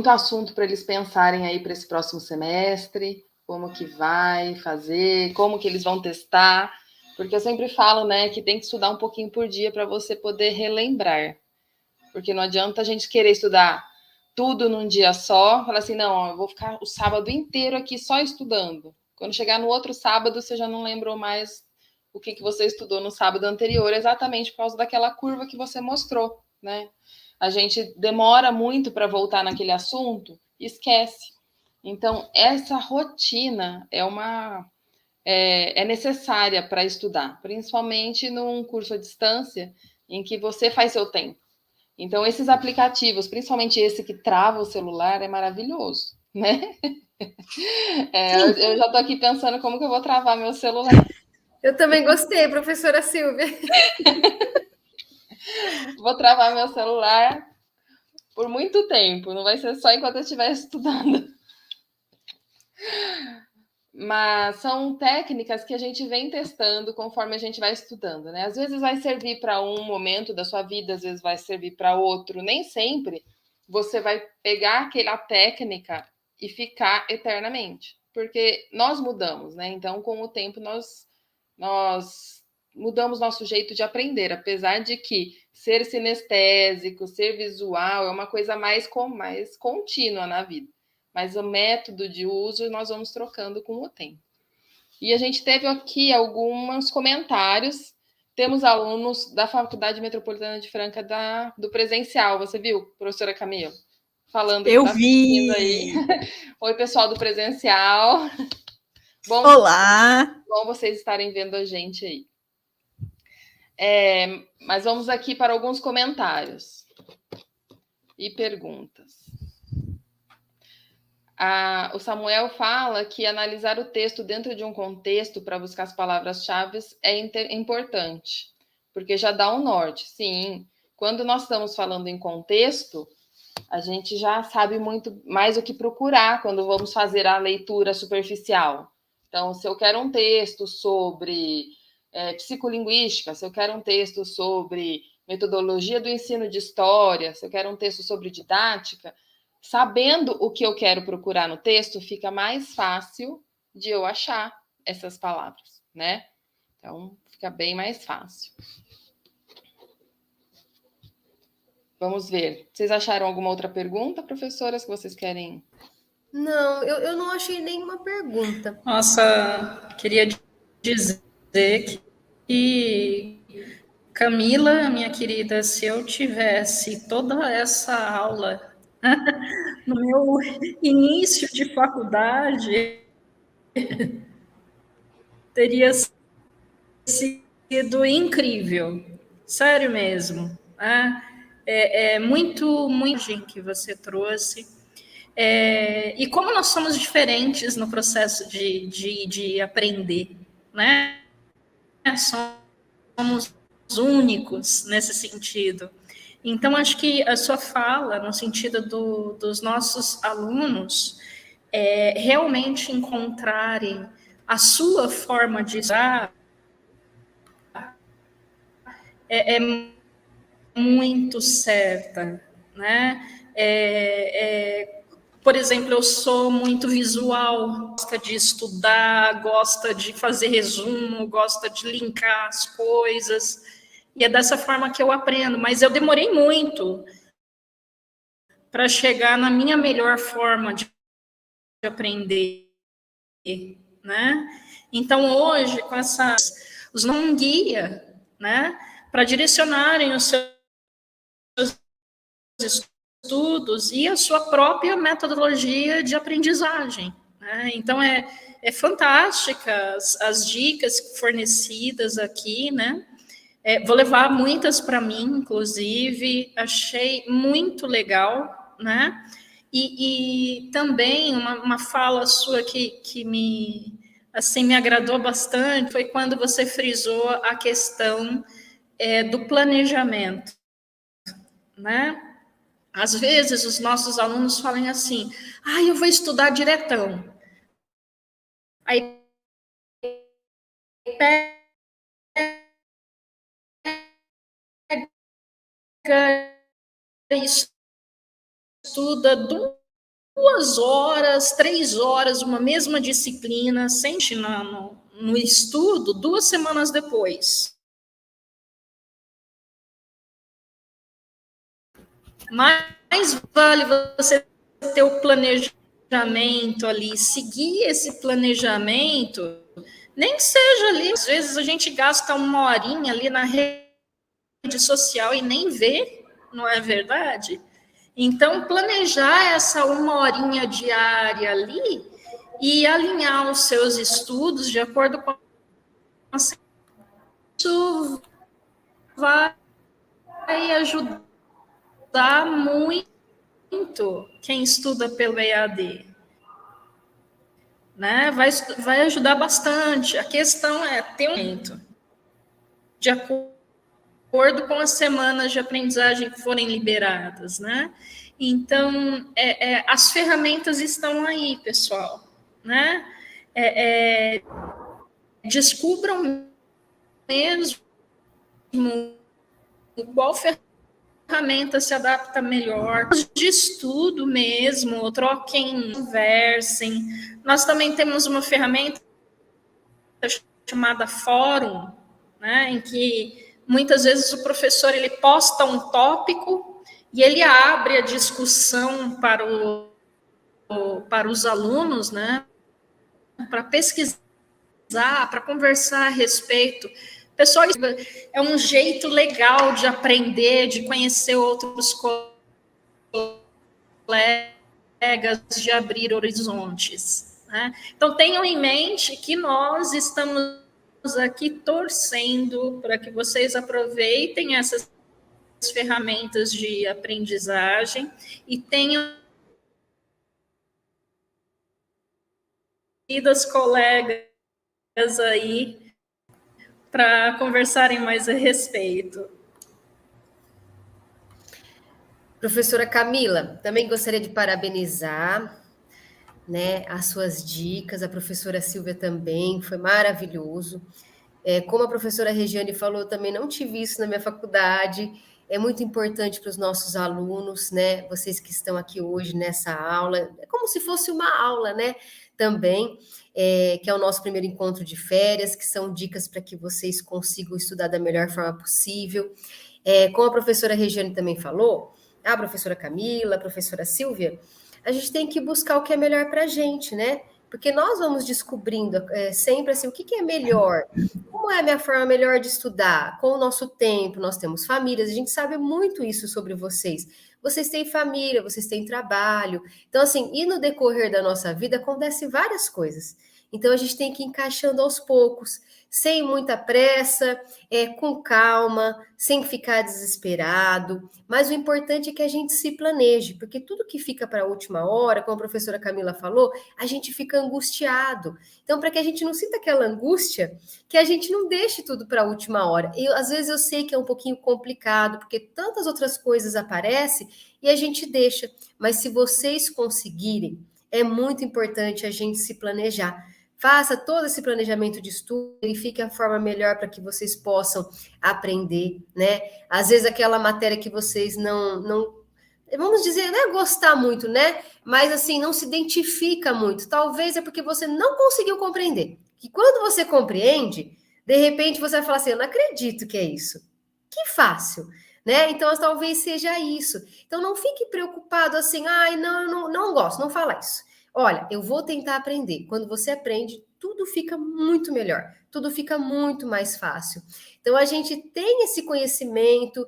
assunto para eles pensarem aí para esse próximo semestre, como que vai fazer, como que eles vão testar, porque eu sempre falo, né, que tem que estudar um pouquinho por dia para você poder relembrar, porque não adianta a gente querer estudar tudo num dia só, falar assim, não, eu vou ficar o sábado inteiro aqui só estudando. Quando chegar no outro sábado, você já não lembrou mais o que você estudou no sábado anterior, exatamente por causa daquela curva que você mostrou, né? A gente demora muito para voltar naquele assunto e esquece. Então, essa rotina é necessária para estudar, principalmente num curso à distância, em que você faz seu tempo. Então, esses aplicativos, principalmente esse que trava o celular, é maravilhoso, né? Eu já estou aqui pensando como que eu vou travar meu celular. Eu também gostei, professora Silvia. Vou travar meu celular por muito tempo, não vai ser só enquanto eu estiver estudando. Mas são técnicas que a gente vem testando conforme a gente vai estudando, né? Às vezes vai servir para um momento da sua vida, às vezes vai servir para outro. Nem sempre você vai pegar aquela técnica e ficar eternamente, porque nós mudamos, né? Então, com o tempo, nós mudamos nosso jeito de aprender, apesar de que ser sinestésico, ser visual é uma coisa mais contínua na vida. Mas o método de uso nós vamos trocando com o tempo. E a gente teve aqui alguns comentários. Temos alunos da Faculdade Metropolitana de Franca do presencial. Você viu, professora Camila? Falando Eu que tá vi. Aí. Oi, pessoal do presencial. Bom, olá! Bom vocês estarem vendo a gente aí. Mas vamos aqui para alguns comentários e perguntas. O Samuel fala que analisar o texto dentro de um contexto para buscar as palavras-chave é importante, porque já dá um norte. Sim, quando nós estamos falando em contexto, a gente já sabe muito mais o que procurar quando vamos fazer a leitura superficial. Então, se eu quero um texto sobre psicolinguística, se eu quero um texto sobre metodologia do ensino de história, se eu quero um texto sobre didática, sabendo o que eu quero procurar no texto, fica mais fácil de eu achar essas palavras, né? Então, fica bem mais fácil. Vamos ver. Vocês acharam alguma outra pergunta, professoras, que vocês querem? Não, eu não achei nenhuma pergunta. Nossa, queria dizer que Camila, minha querida, se eu tivesse toda essa aula no meu início de faculdade, teria sido incrível, sério mesmo. Né? É muito que você trouxe. E como nós somos diferentes no processo de aprender, né? Somos únicos nesse sentido. Então, acho que a sua fala, no sentido dos nossos alunos, realmente encontrarem a sua forma de usar, é muito certa, né? Por exemplo, eu sou muito visual, gosta de estudar, gosta de fazer resumo, gosta de linkar as coisas, e é dessa forma que eu aprendo, mas eu demorei muito para chegar na minha melhor forma de aprender, né? Então, hoje, com os não guia, né, para direcionarem os seus estudos e a sua própria metodologia de aprendizagem, né? Então, é fantástica as dicas fornecidas aqui, né? Vou levar muitas para mim, inclusive, achei muito legal, né? E também uma fala sua que me agradou bastante foi quando você frisou a questão do planejamento, né? Às vezes os nossos alunos falam assim: eu vou estudar diretão. Aí pega, estuda 2 horas, 3 horas, uma mesma disciplina, sente no estudo, 2 semanas depois. Mais vale você ter o planejamento ali, seguir esse planejamento, nem que seja ali, às vezes a gente gasta 1 horinha ali na rede social e nem vê, não é verdade? Então, planejar essa 1 horinha diária ali e alinhar os seus estudos de acordo com isso vai ajudar muito quem estuda pelo EAD, né? Vai ajudar bastante. A questão é ter um momento de acordo com as semanas de aprendizagem que forem liberadas, né? Então, as ferramentas estão aí, pessoal, né? Descubram mesmo qual ferramenta se adapta melhor, de estudo mesmo, troquem, conversem. Nós também temos uma ferramenta chamada Fórum, né, em que muitas vezes o professor ele posta um tópico e ele abre a discussão para os alunos, né, para pesquisar, para conversar a respeito. Pessoal, é um jeito legal de aprender, de conhecer outros colegas, de abrir horizontes, né? Então, tenham em mente que nós estamos aqui torcendo para que vocês aproveitem essas ferramentas de aprendizagem e tenham das colegas aí para conversarem mais a respeito. Professora Camila, também gostaria de parabenizar, né, as suas dicas, a professora Silvia também, foi maravilhoso. Como a professora Regiane falou, eu também não tive isso na minha faculdade. É muito importante para os nossos alunos, né? Vocês que estão aqui hoje nessa aula, é como se fosse uma aula, né? Também, que é o nosso primeiro encontro de férias, que são dicas para que vocês consigam estudar da melhor forma possível. Como a professora Regiane também falou, a professora Camila, a professora Silvia, a gente tem que buscar o que é melhor para a gente, né? Porque nós vamos descobrindo sempre assim, o que é melhor, como é a minha forma melhor de estudar, com o nosso tempo, nós temos famílias, a gente sabe muito isso sobre vocês. Vocês têm família, vocês têm trabalho. Então, assim, e no decorrer da nossa vida acontecem várias coisas. Então, a gente tem que ir encaixando aos poucos, sem muita pressa, com calma, sem ficar desesperado. Mas o importante é que a gente se planeje, porque tudo que fica para a última hora, como a professora Camila falou, a gente fica angustiado. Então, para que a gente não sinta aquela angústia, que a gente não deixe tudo para a última hora. Às vezes eu sei que é um pouquinho complicado, porque tantas outras coisas aparecem e a gente deixa. Mas se vocês conseguirem, é muito importante a gente se planejar. Faça todo esse planejamento de estudo, verifique a forma melhor para que vocês possam aprender, né? Às vezes aquela matéria que vocês não vamos dizer, não é gostar muito, né? Mas assim, não se identifica muito. Talvez é porque você não conseguiu compreender. Que quando você compreende, de repente você vai falar assim, eu não acredito que é isso. Que fácil, né? Então, talvez seja isso. Então, não fique preocupado assim, ai, não gosto, não fala isso. Olha, eu vou tentar aprender. Quando você aprende, tudo fica muito melhor, tudo fica muito mais fácil. Então, a gente tem esse conhecimento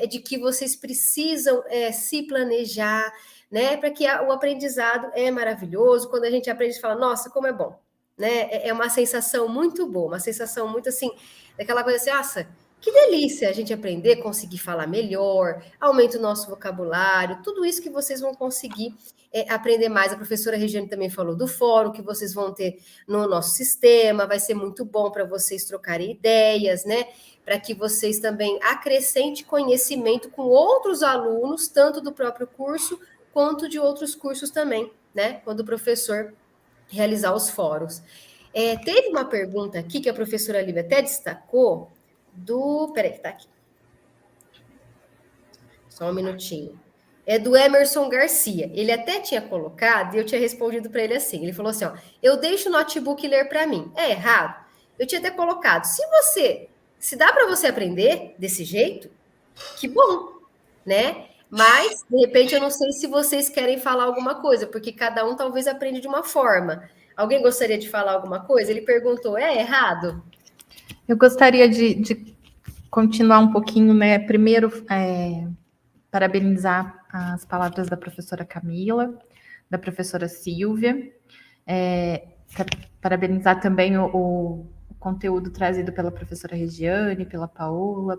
de que vocês precisam se planejar, né? Para que o aprendizado é maravilhoso. Quando a gente aprende, a gente fala, nossa, como é bom, né? É uma sensação muito boa, uma sensação muito assim, daquela coisa assim, nossa, que delícia a gente aprender, conseguir falar melhor, aumenta o nosso vocabulário, tudo isso que vocês vão conseguir aprender mais. A professora Regiane também falou do fórum que vocês vão ter no nosso sistema, vai ser muito bom para vocês trocarem ideias, né? Para que vocês também acrescentem conhecimento com outros alunos, tanto do próprio curso, quanto de outros cursos também, né? Quando o professor realizar os fóruns. Teve uma pergunta aqui que a professora Lívia até destacou, peraí, que tá aqui. Só um minutinho. É do Emerson Garcia. Ele até tinha colocado e eu tinha respondido para ele assim. Ele falou assim: ó, eu deixo o notebook ler para mim. É errado? Eu tinha até colocado. Se dá para você aprender desse jeito, que bom, né? Mas, de repente, eu não sei se vocês querem falar alguma coisa, porque cada um talvez aprende de uma forma. Alguém gostaria de falar alguma coisa? Ele perguntou: é errado? Eu gostaria de continuar um pouquinho, né? Primeiro, parabenizar as palavras da professora Camila, da professora Silvia, parabenizar também o conteúdo trazido pela professora Regiane, pela Paola.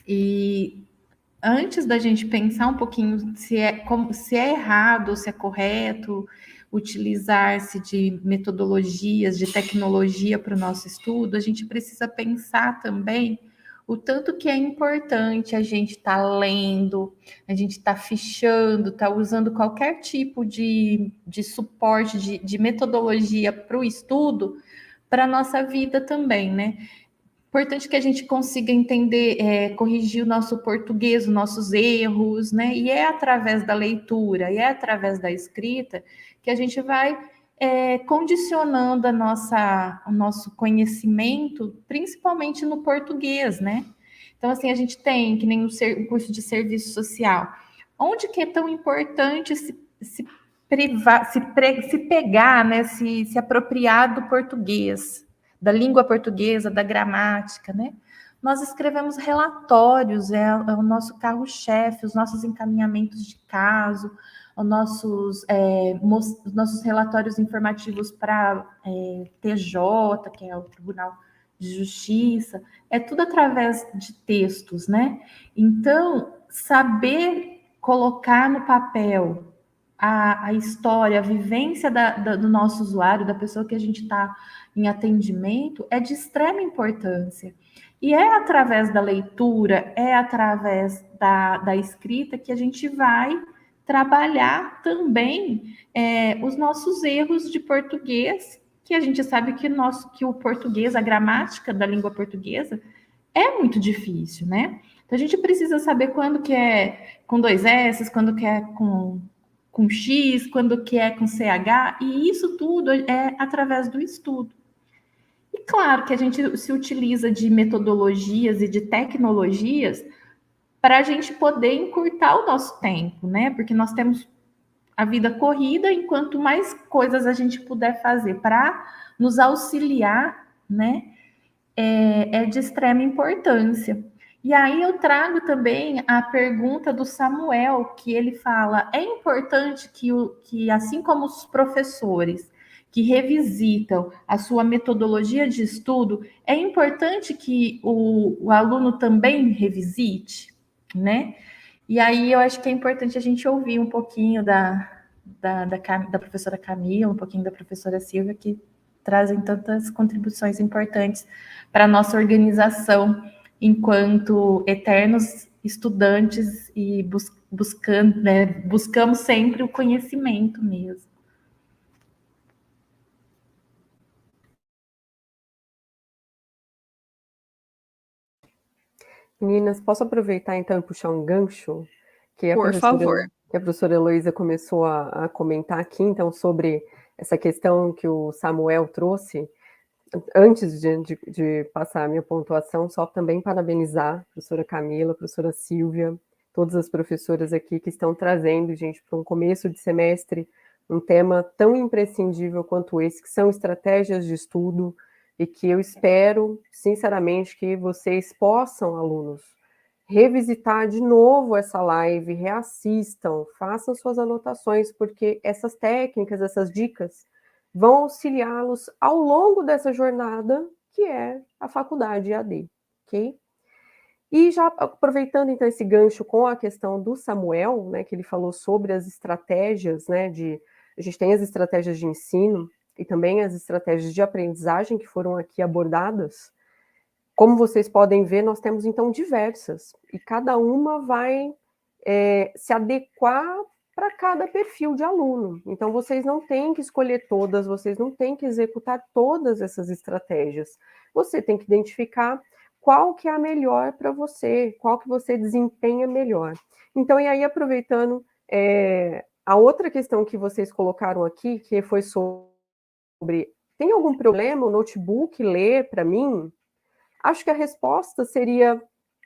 E antes da gente pensar um pouquinho se é errado ou se é correto utilizar-se de metodologias, de tecnologia para o nosso estudo, a gente precisa pensar também o tanto que é importante a gente estar lendo, a gente estar fichando, estar usando qualquer tipo de suporte, de metodologia para o estudo, para a nossa vida também, né? Importante que a gente consiga entender, corrigir o nosso português, os nossos erros, né? E é através da leitura, e é através da escrita que a gente vai condicionando o nosso conhecimento, principalmente no português, né? Então, assim, a gente tem, que nem o curso de serviço social, onde que é tão importante se pegar, né? Se apropriar do português, da língua portuguesa, da gramática, né? Nós escrevemos relatórios, é o nosso carro-chefe, os nossos encaminhamentos de caso, os nossos relatórios informativos para TJ, que é o Tribunal de Justiça, é tudo através de textos, né? Então, saber colocar no papel a história, a vivência do nosso usuário, da pessoa que a gente está em atendimento, é de extrema importância. E é através da leitura, é através da escrita que a gente vai trabalhar também os nossos erros de português que a gente sabe que o português, a gramática da língua portuguesa é muito difícil, né? Então a gente precisa saber quando que é com 2 S, quando que é com X, quando que é com CH, e isso tudo é através do estudo. E claro que a gente se utiliza de metodologias e de tecnologias para a gente poder encurtar o nosso tempo, né? Porque nós temos a vida corrida, enquanto mais coisas a gente puder fazer para nos auxiliar, né? É de extrema importância. E aí eu trago também a pergunta do Samuel, que ele fala: é importante que assim como os professores que revisitam a sua metodologia de estudo, é importante que o aluno também revisite, né? E aí eu acho que é importante a gente ouvir um pouquinho da professora Camila, um pouquinho da professora Silvia, que trazem tantas contribuições importantes para a nossa organização enquanto eternos estudantes e buscando, né, buscamos sempre o conhecimento mesmo. Meninas, posso aproveitar então e puxar um gancho que Por favor. Que a professora Heloísa começou a comentar aqui, então, sobre essa questão que o Samuel trouxe. Antes de passar a minha pontuação, só também parabenizar a professora Camila, a professora Silvia, todas as professoras aqui que estão trazendo, gente, para um começo de semestre, um tema tão imprescindível quanto esse, que são estratégias de estudo, e que eu espero, sinceramente, que vocês possam, alunos, revisitar de novo essa live, reassistam, façam suas anotações, porque essas técnicas, essas dicas, vão auxiliá-los ao longo dessa jornada, que é a faculdade EAD, ok? E já aproveitando, então, esse gancho com a questão do Samuel, né, que ele falou sobre as estratégias, né, a gente tem as estratégias de ensino e também as estratégias de aprendizagem que foram aqui abordadas. Como vocês podem ver, nós temos, então, diversas, e cada uma vai se adequar para cada perfil de aluno. Então, vocês não têm que escolher todas, vocês não têm que executar todas essas estratégias. Você tem que identificar qual que é a melhor para você, qual que você desempenha melhor. Então, e aí, aproveitando, a outra questão que vocês colocaram aqui, que foi sobre, tem algum problema o notebook ler para mim? Acho que a resposta seria: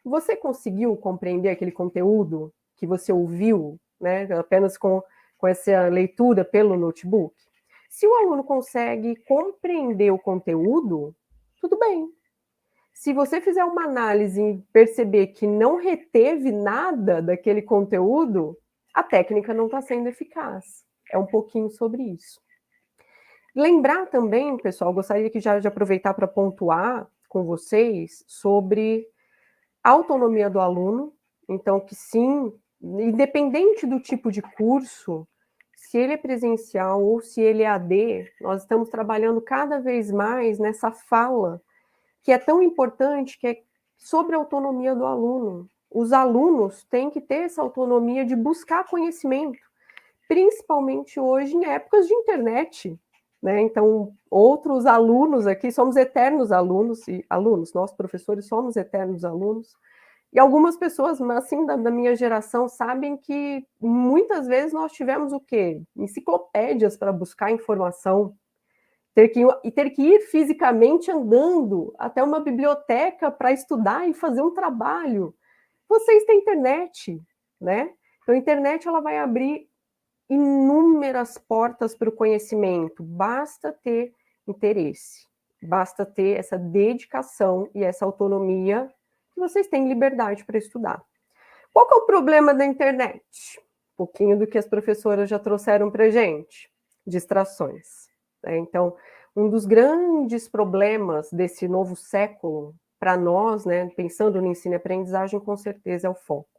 você conseguiu compreender aquele conteúdo que você ouviu, né, apenas com essa leitura pelo notebook? Se o aluno consegue compreender o conteúdo, tudo bem. Se você fizer uma análise e perceber que não reteve nada daquele conteúdo, a técnica não está sendo eficaz. É um pouquinho sobre isso. Lembrar também, pessoal, gostaria que já de aproveitar para pontuar com vocês sobre a autonomia do aluno. Então, que sim, independente do tipo de curso, se ele é presencial ou se ele é AD, nós estamos trabalhando cada vez mais nessa fala, que é tão importante, que é sobre a autonomia do aluno. Os alunos têm que ter essa autonomia de buscar conhecimento, principalmente hoje em épocas de internet, né? Então, outros alunos aqui, somos eternos alunos, nós professores somos eternos alunos, e algumas pessoas, assim, da minha geração, sabem que muitas vezes nós tivemos o quê? Enciclopédias para buscar informação, ter que ir fisicamente andando até uma biblioteca para estudar e fazer um trabalho. Vocês têm internet, né? Então, a internet ela vai abrir inúmeras portas para o conhecimento, basta ter interesse, basta ter essa dedicação e essa autonomia, que vocês têm liberdade para estudar. Qual que é o problema da internet? Um pouquinho do que as professoras já trouxeram para a gente, distrações, né? Então, um dos grandes problemas desse novo século, para nós, né, pensando no ensino e aprendizagem, com certeza é o foco.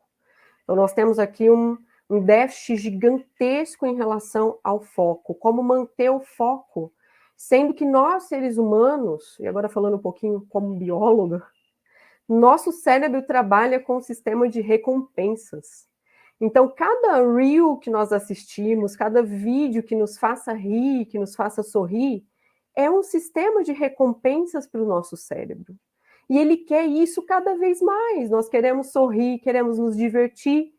Então, nós temos aqui um déficit gigantesco em relação ao foco. Como manter o foco? Sendo que nós, seres humanos, e agora falando um pouquinho como bióloga, nosso cérebro trabalha com um sistema de recompensas. Então, cada reel que nós assistimos, cada vídeo que nos faça rir, que nos faça sorrir, é um sistema de recompensas para o nosso cérebro. E ele quer isso cada vez mais. Nós queremos sorrir, queremos nos divertir,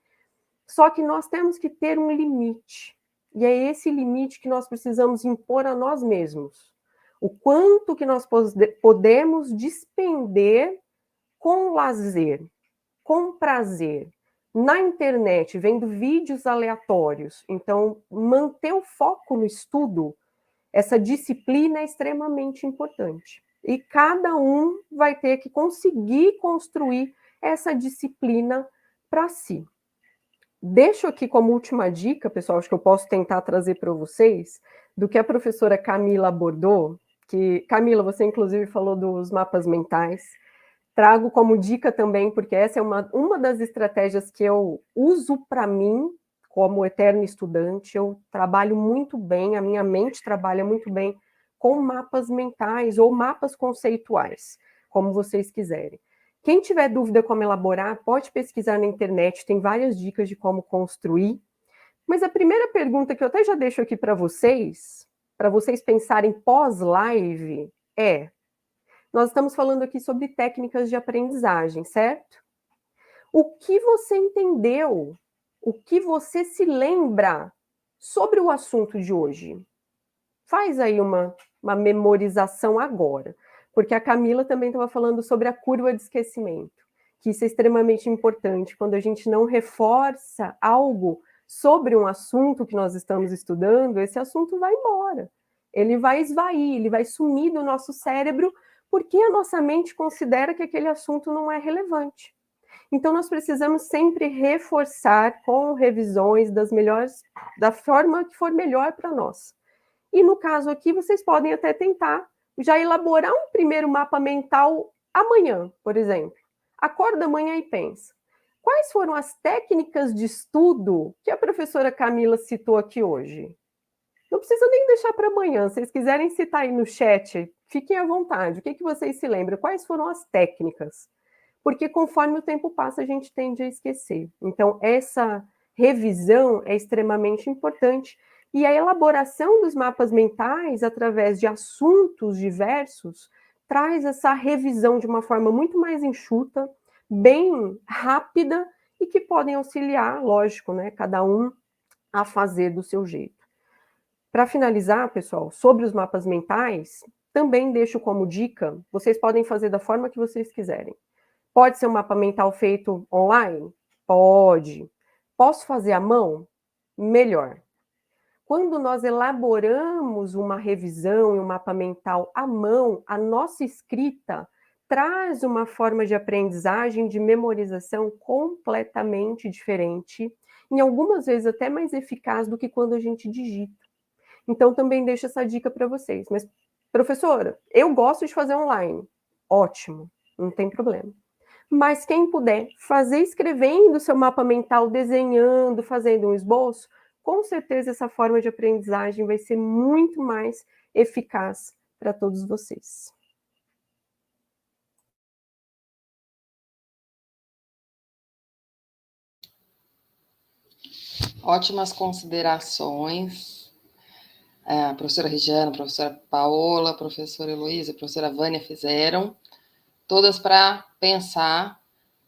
só que nós temos que ter um limite. E é esse limite que nós precisamos impor a nós mesmos. O quanto que nós podemos despender com lazer, com prazer, na internet, vendo vídeos aleatórios. Então, manter o foco no estudo, essa disciplina é extremamente importante. E cada um vai ter que conseguir construir essa disciplina para si. Deixo aqui como última dica, pessoal, acho que eu posso tentar trazer para vocês, do que a professora Camila abordou, que, Camila, você inclusive falou dos mapas mentais. Trago como dica também, porque essa é uma das estratégias que eu uso para mim, como eterno estudante. Eu trabalho muito bem, a minha mente trabalha muito bem com mapas mentais ou mapas conceituais, como vocês quiserem. Quem tiver dúvida como elaborar, pode pesquisar na internet, tem várias dicas de como construir. Mas a primeira pergunta que eu até já deixo aqui para vocês pensarem pós-live, é: nós estamos falando aqui sobre técnicas de aprendizagem, certo? O que você entendeu? O que você se lembra sobre o assunto de hoje? Faz aí uma memorização agora, porque a Camila também estava falando sobre a curva de esquecimento, que isso é extremamente importante. Quando a gente não reforça algo sobre um assunto que nós estamos estudando, esse assunto vai embora. Ele vai esvair, ele vai sumir do nosso cérebro, porque a nossa mente considera que aquele assunto não é relevante. Então, nós precisamos sempre reforçar com revisões da forma que for melhor para nós. E no caso aqui, vocês podem até tentar já elaborar um primeiro mapa mental amanhã, por exemplo. Acorda amanhã e pensa: quais foram as técnicas de estudo que a professora Camila citou aqui hoje? Não precisa nem deixar para amanhã. Se vocês quiserem citar aí no chat, fiquem à vontade. O que vocês se lembram? Quais foram as técnicas? Porque conforme o tempo passa, a gente tende a esquecer. Então, essa revisão é extremamente importante. E a elaboração dos mapas mentais, através de assuntos diversos, traz essa revisão de uma forma muito mais enxuta, bem rápida, e que podem auxiliar, lógico, né, cada um a fazer do seu jeito. Para finalizar, pessoal, sobre os mapas mentais, também deixo como dica, vocês podem fazer da forma que vocês quiserem. Pode ser um mapa mental feito online? Pode. Posso fazer à mão? Melhor. Quando nós elaboramos uma revisão e um mapa mental à mão, a nossa escrita traz uma forma de aprendizagem, de memorização completamente diferente, em algumas vezes até mais eficaz do que quando a gente digita. Então, também deixo essa dica para vocês. Mas, professora, eu gosto de fazer online. Ótimo, não tem problema. Mas quem puder fazer escrevendo seu mapa mental, desenhando, fazendo um esboço, com certeza essa forma de aprendizagem vai ser muito mais eficaz para todos vocês. Ótimas considerações. A professora Regiana, a professora Paola, a professora Heloísa, a professora Vânia fizeram, todas para pensar,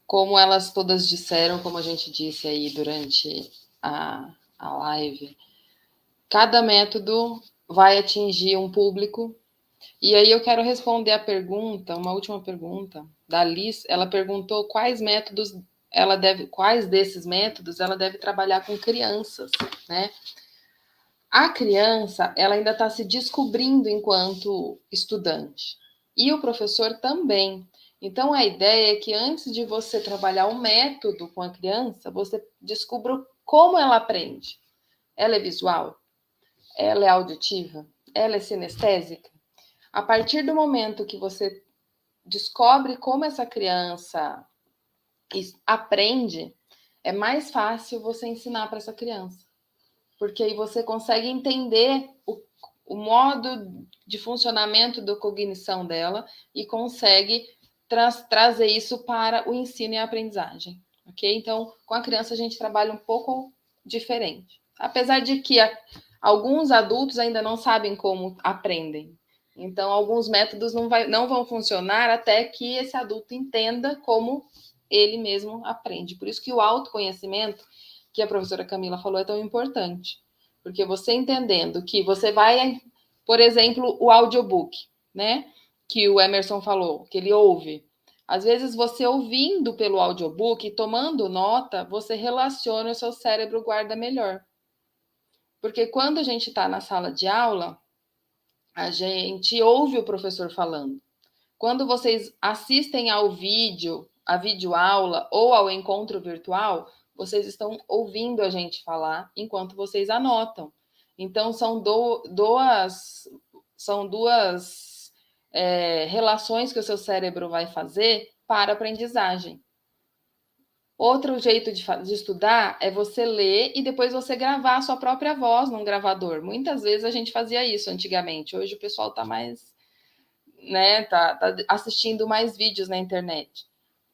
como elas todas disseram, como a gente disse aí durante a live, cada método vai atingir um público. E aí eu quero responder a pergunta, uma última pergunta da Liz. Ela perguntou quais desses métodos ela deve trabalhar com crianças, né? A criança, ela ainda está se descobrindo enquanto estudante. E o professor também. Então, a ideia é que antes de você trabalhar o método com a criança, você descubra como ela aprende. Ela é visual? Ela é auditiva? Ela é sinestésica? A partir do momento que você descobre como essa criança aprende, é mais fácil você ensinar para essa criança. Porque aí você consegue entender o modo de funcionamento da cognição dela e consegue trazer isso para o ensino e a aprendizagem, ok? Então, com a criança a gente trabalha um pouco diferente. Apesar de que alguns adultos ainda não sabem como aprendem, Então, alguns métodos não vão funcionar até que esse adulto entenda como ele mesmo aprende. Por isso que o autoconhecimento, que a professora Camila falou, é tão importante. Porque você entendendo que você vai, por exemplo, o audiobook, né? Que o Emerson falou, que ele ouve. Às vezes, você ouvindo pelo audiobook e tomando nota, você relaciona, o seu cérebro guarda melhor. Porque quando a gente está na sala de aula, a gente ouve o professor falando. Quando vocês assistem ao vídeo, a videoaula ou ao encontro virtual, vocês estão ouvindo a gente falar enquanto vocês anotam. Então, são duas relações que o seu cérebro vai fazer para a aprendizagem. Outro jeito de estudar é você ler e depois você gravar a sua própria voz num gravador. Muitas vezes a gente fazia isso antigamente. Hoje o pessoal está mais, né, tá assistindo mais vídeos na internet.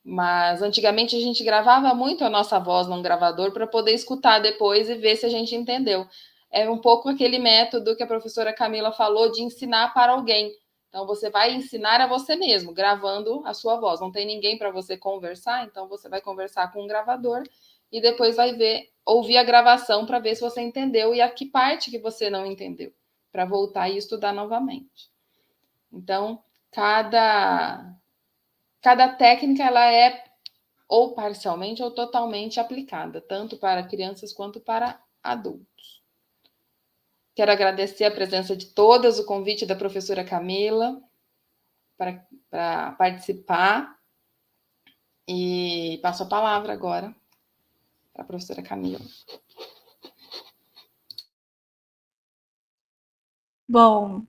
Mas antigamente a gente gravava muito a nossa voz num gravador para poder escutar depois e ver se a gente entendeu. É um pouco aquele método que a professora Camila falou de ensinar para alguém. Então, você vai ensinar a você mesmo, gravando a sua voz. Não tem ninguém para você conversar, então você vai conversar com um gravador e depois vai ouvir a gravação para ver se você entendeu e a que parte que você não entendeu, para voltar e estudar novamente. Então, cada técnica ela é ou parcialmente ou totalmente aplicada, tanto para crianças quanto para adultos. Quero agradecer a presença de todas, o convite da professora Camila para participar. E passo a palavra agora para a professora Camila. Bom,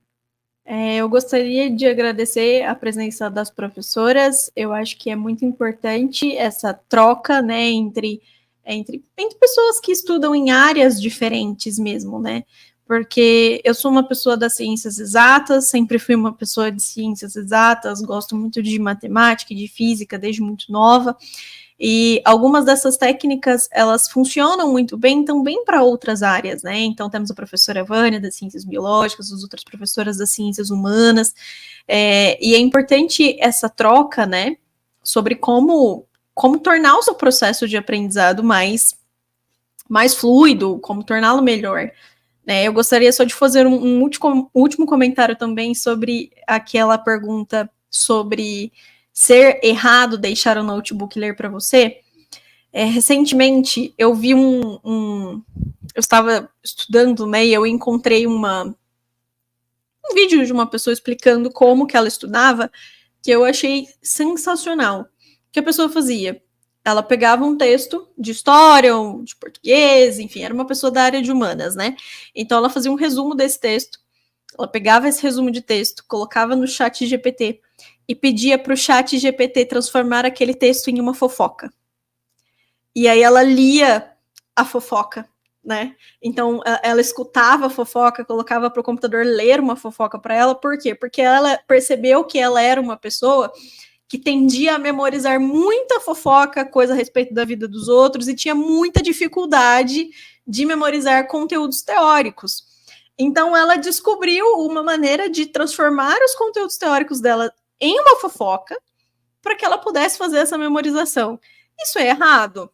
eu gostaria de agradecer a presença das professoras. Eu acho que é muito importante essa troca, né, entre pessoas que estudam em áreas diferentes mesmo, né? Porque eu sou uma pessoa das ciências exatas, sempre fui uma pessoa de ciências exatas, gosto muito de matemática e de física desde muito nova, e algumas dessas técnicas, elas funcionam muito bem também para outras áreas, né? Então, temos a professora Vânia, das ciências biológicas, as outras professoras das ciências humanas, e é importante essa troca, né, sobre como tornar o seu processo de aprendizado mais fluido, como torná-lo melhor. Eu gostaria só de fazer um último comentário também sobre aquela pergunta sobre ser errado deixar o notebook ler para você. Recentemente, eu vi eu estava estudando, né, e eu encontrei um vídeo de uma pessoa explicando como que ela estudava, que eu achei sensacional. O que a pessoa fazia? Ela pegava um texto de história ou de português, enfim, era uma pessoa da área de humanas, né? Então ela fazia um resumo desse texto, ela pegava esse resumo de texto, colocava no chat GPT e pedia para o chat GPT transformar aquele texto em uma fofoca. E aí ela lia a fofoca, né? Então ela escutava a fofoca, colocava para o computador ler uma fofoca para ela. Por quê? Porque ela percebeu que ela era uma pessoa que tendia a memorizar muita fofoca, coisa a respeito da vida dos outros, e tinha muita dificuldade de memorizar conteúdos teóricos. Então, ela descobriu uma maneira de transformar os conteúdos teóricos dela em uma fofoca para que ela pudesse fazer essa memorização. Isso é errado?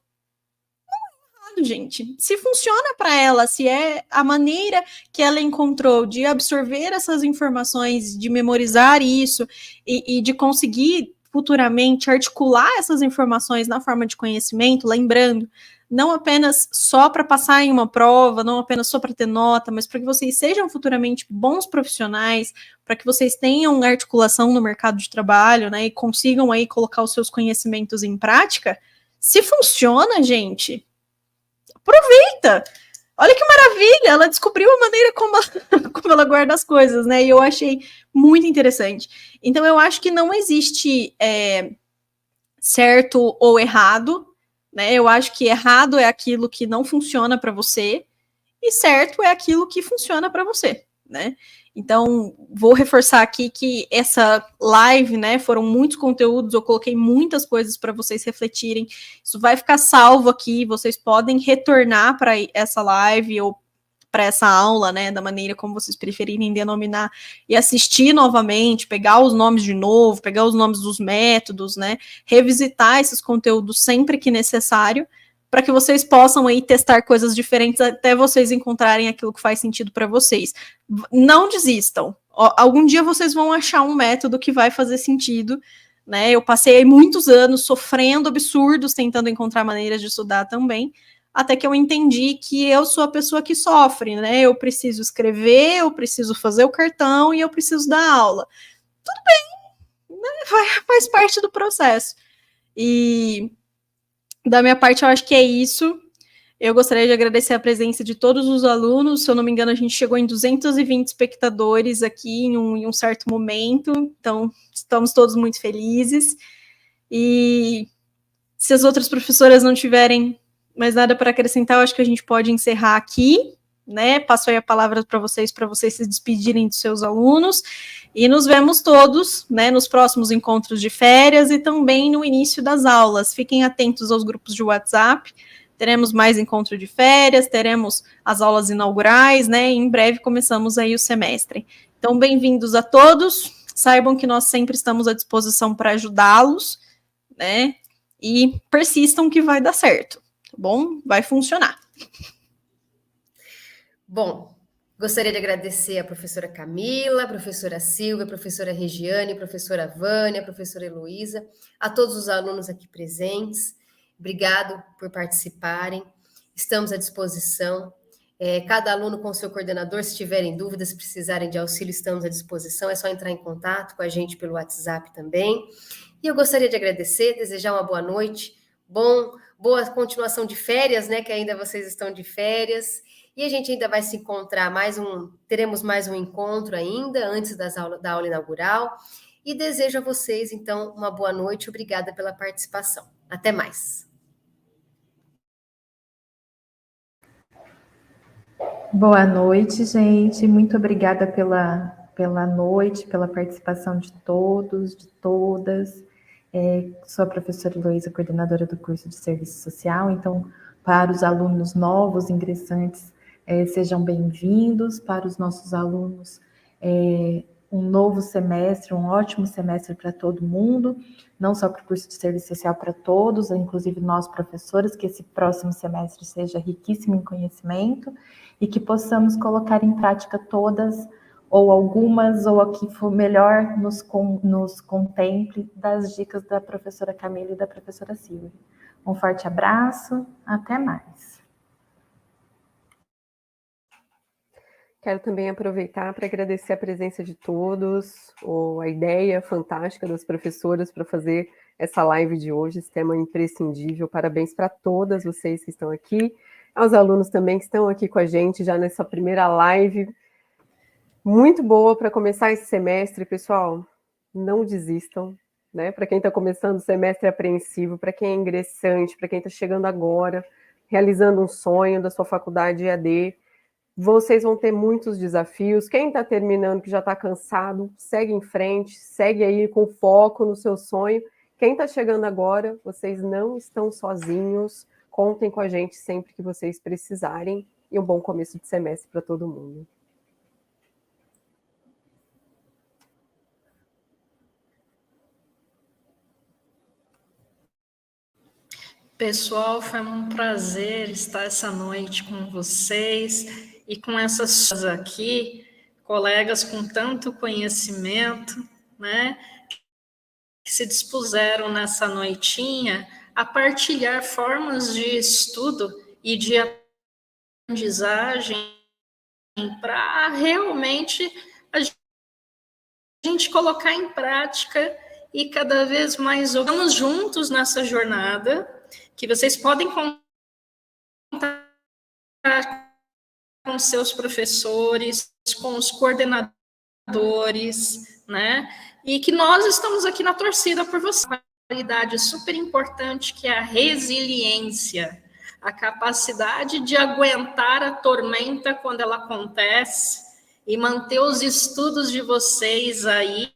Não é errado, gente. Se funciona para ela, se é a maneira que ela encontrou de absorver essas informações, de memorizar isso e de conseguir futuramente articular essas informações na forma de conhecimento, lembrando, não apenas só para passar em uma prova, não apenas só para ter nota, mas para que vocês sejam futuramente bons profissionais, para que vocês tenham articulação no mercado de trabalho, né, e consigam aí colocar os seus conhecimentos em prática. Se funciona, gente, aproveita! Olha que maravilha, ela descobriu a maneira como ela guarda as coisas, né? E eu achei muito interessante. Então, eu acho que não existe certo ou errado, né? Eu acho que errado é aquilo que não funciona para você e certo é aquilo que funciona para você, né? Então, vou reforçar aqui que essa live, né, foram muitos conteúdos, eu coloquei muitas coisas para vocês refletirem. Isso vai ficar salvo aqui, vocês podem retornar para essa live ou para essa aula, né, da maneira como vocês preferirem denominar, e assistir novamente, pegar os nomes de novo, pegar os nomes dos métodos, né, revisitar esses conteúdos sempre que necessário, para que vocês possam aí testar coisas diferentes até vocês encontrarem aquilo que faz sentido para vocês. Não desistam. Algum dia vocês vão achar um método que vai fazer sentido, né? Eu passei muitos anos sofrendo absurdos, tentando encontrar maneiras de estudar também, até que eu entendi que eu sou a pessoa que sofre, né? Eu preciso escrever, eu preciso fazer o cartão e eu preciso dar aula. Tudo bem, né? Faz parte do processo. E da minha parte, eu acho que é isso. Eu gostaria de agradecer a presença de todos os alunos. Se eu não me engano, a gente chegou em 220 espectadores aqui em um certo momento. Então, estamos todos muito felizes. E se as outras professoras não tiverem mais nada para acrescentar, eu acho que a gente pode encerrar aqui, né? Passo aí a palavra para vocês se despedirem dos seus alunos. E nos vemos todos, né, nos próximos encontros de férias e também no início das aulas. Fiquem atentos aos grupos de WhatsApp. Teremos mais encontro de férias, teremos as aulas inaugurais, né? E em breve começamos aí o semestre. Então, bem-vindos a todos. Saibam que nós sempre estamos à disposição para ajudá-los, né? E persistam que vai dar certo, tá bom? Vai funcionar. Bom, gostaria de agradecer a professora Camila, a professora Silvia, a professora Regiane, a professora Vânia, a professora Heloísa, a todos os alunos aqui presentes. Obrigado por participarem. Estamos à disposição. Cada aluno com seu coordenador, se tiverem dúvidas, se precisarem de auxílio, estamos à disposição. É só entrar em contato com a gente pelo WhatsApp também. E eu gostaria de agradecer, desejar uma boa noite, boa continuação de férias, né? Que ainda vocês estão de férias. E a gente ainda vai se encontrar teremos mais um encontro ainda, antes da aula inaugural. E desejo a vocês, então, uma boa noite. Obrigada pela participação. Até mais. Boa noite, gente. Muito obrigada pela noite, pela participação de todos, de todas. Sou a professora Heloísa, coordenadora do curso de Serviço Social. Então, para os alunos novos, ingressantes, sejam bem-vindos. Para os nossos alunos, um novo semestre, um ótimo semestre para todo mundo, não só para o curso de Serviço Social, para todos, inclusive nós, professores, que esse próximo semestre seja riquíssimo em conhecimento e que possamos colocar em prática todas, ou algumas, ou a que for melhor nos contemple das dicas da professora Camila e da professora Silvia. Um forte abraço, até mais. Quero também aproveitar para agradecer a presença de todos, a ideia fantástica das professoras para fazer essa live de hoje, esse tema imprescindível. Parabéns para todas vocês que estão aqui, aos alunos também que estão aqui com a gente já nessa primeira live, muito boa para começar esse semestre. Pessoal, não desistam, né? Para quem está começando o semestre apreensivo, para quem é ingressante, para quem está chegando agora, realizando um sonho da sua faculdade EAD, vocês vão ter muitos desafios. Quem está terminando, que já está cansado, segue em frente, segue aí com foco no seu sonho. Quem está chegando agora, vocês não estão sozinhos. Contem com a gente sempre que vocês precisarem. E um bom começo de semestre para todo mundo. Pessoal, foi um prazer estar essa noite com vocês e com essas pessoas aqui, colegas com tanto conhecimento, né, que se dispuseram nessa noitinha a partilhar formas de estudo e de aprendizagem para realmente a gente colocar em prática e cada vez mais vamos juntos nessa jornada, que vocês podem contar com seus professores, com os coordenadores, né? E que nós estamos aqui na torcida por você. Uma qualidade super importante que é a resiliência, a capacidade de aguentar a tormenta quando ela acontece e manter os estudos de vocês aí,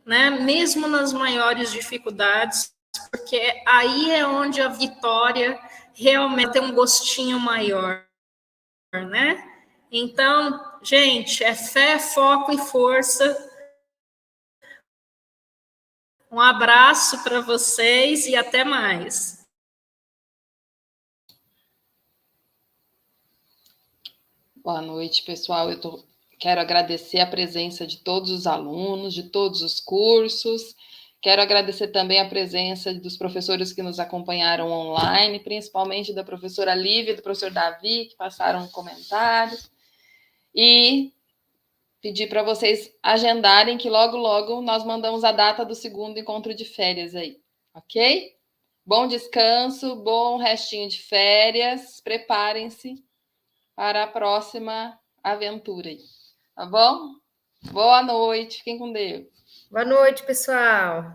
né? Mesmo nas maiores dificuldades, porque aí é onde a vitória realmente tem um gostinho maior. né? Então, gente, é fé, foco e força. Um abraço para vocês e até mais. Boa noite, pessoal. Quero agradecer a presença de todos os alunos, de todos os cursos. Quero agradecer também a presença dos professores que nos acompanharam online, principalmente da professora Lívia e do professor Davi, que passaram comentários. E pedir para vocês agendarem, que logo, logo nós mandamos a data do segundo encontro de férias aí, ok? Bom descanso, bom restinho de férias, preparem-se para a próxima aventura aí, tá bom? Boa noite, fiquem com Deus. Boa noite, pessoal.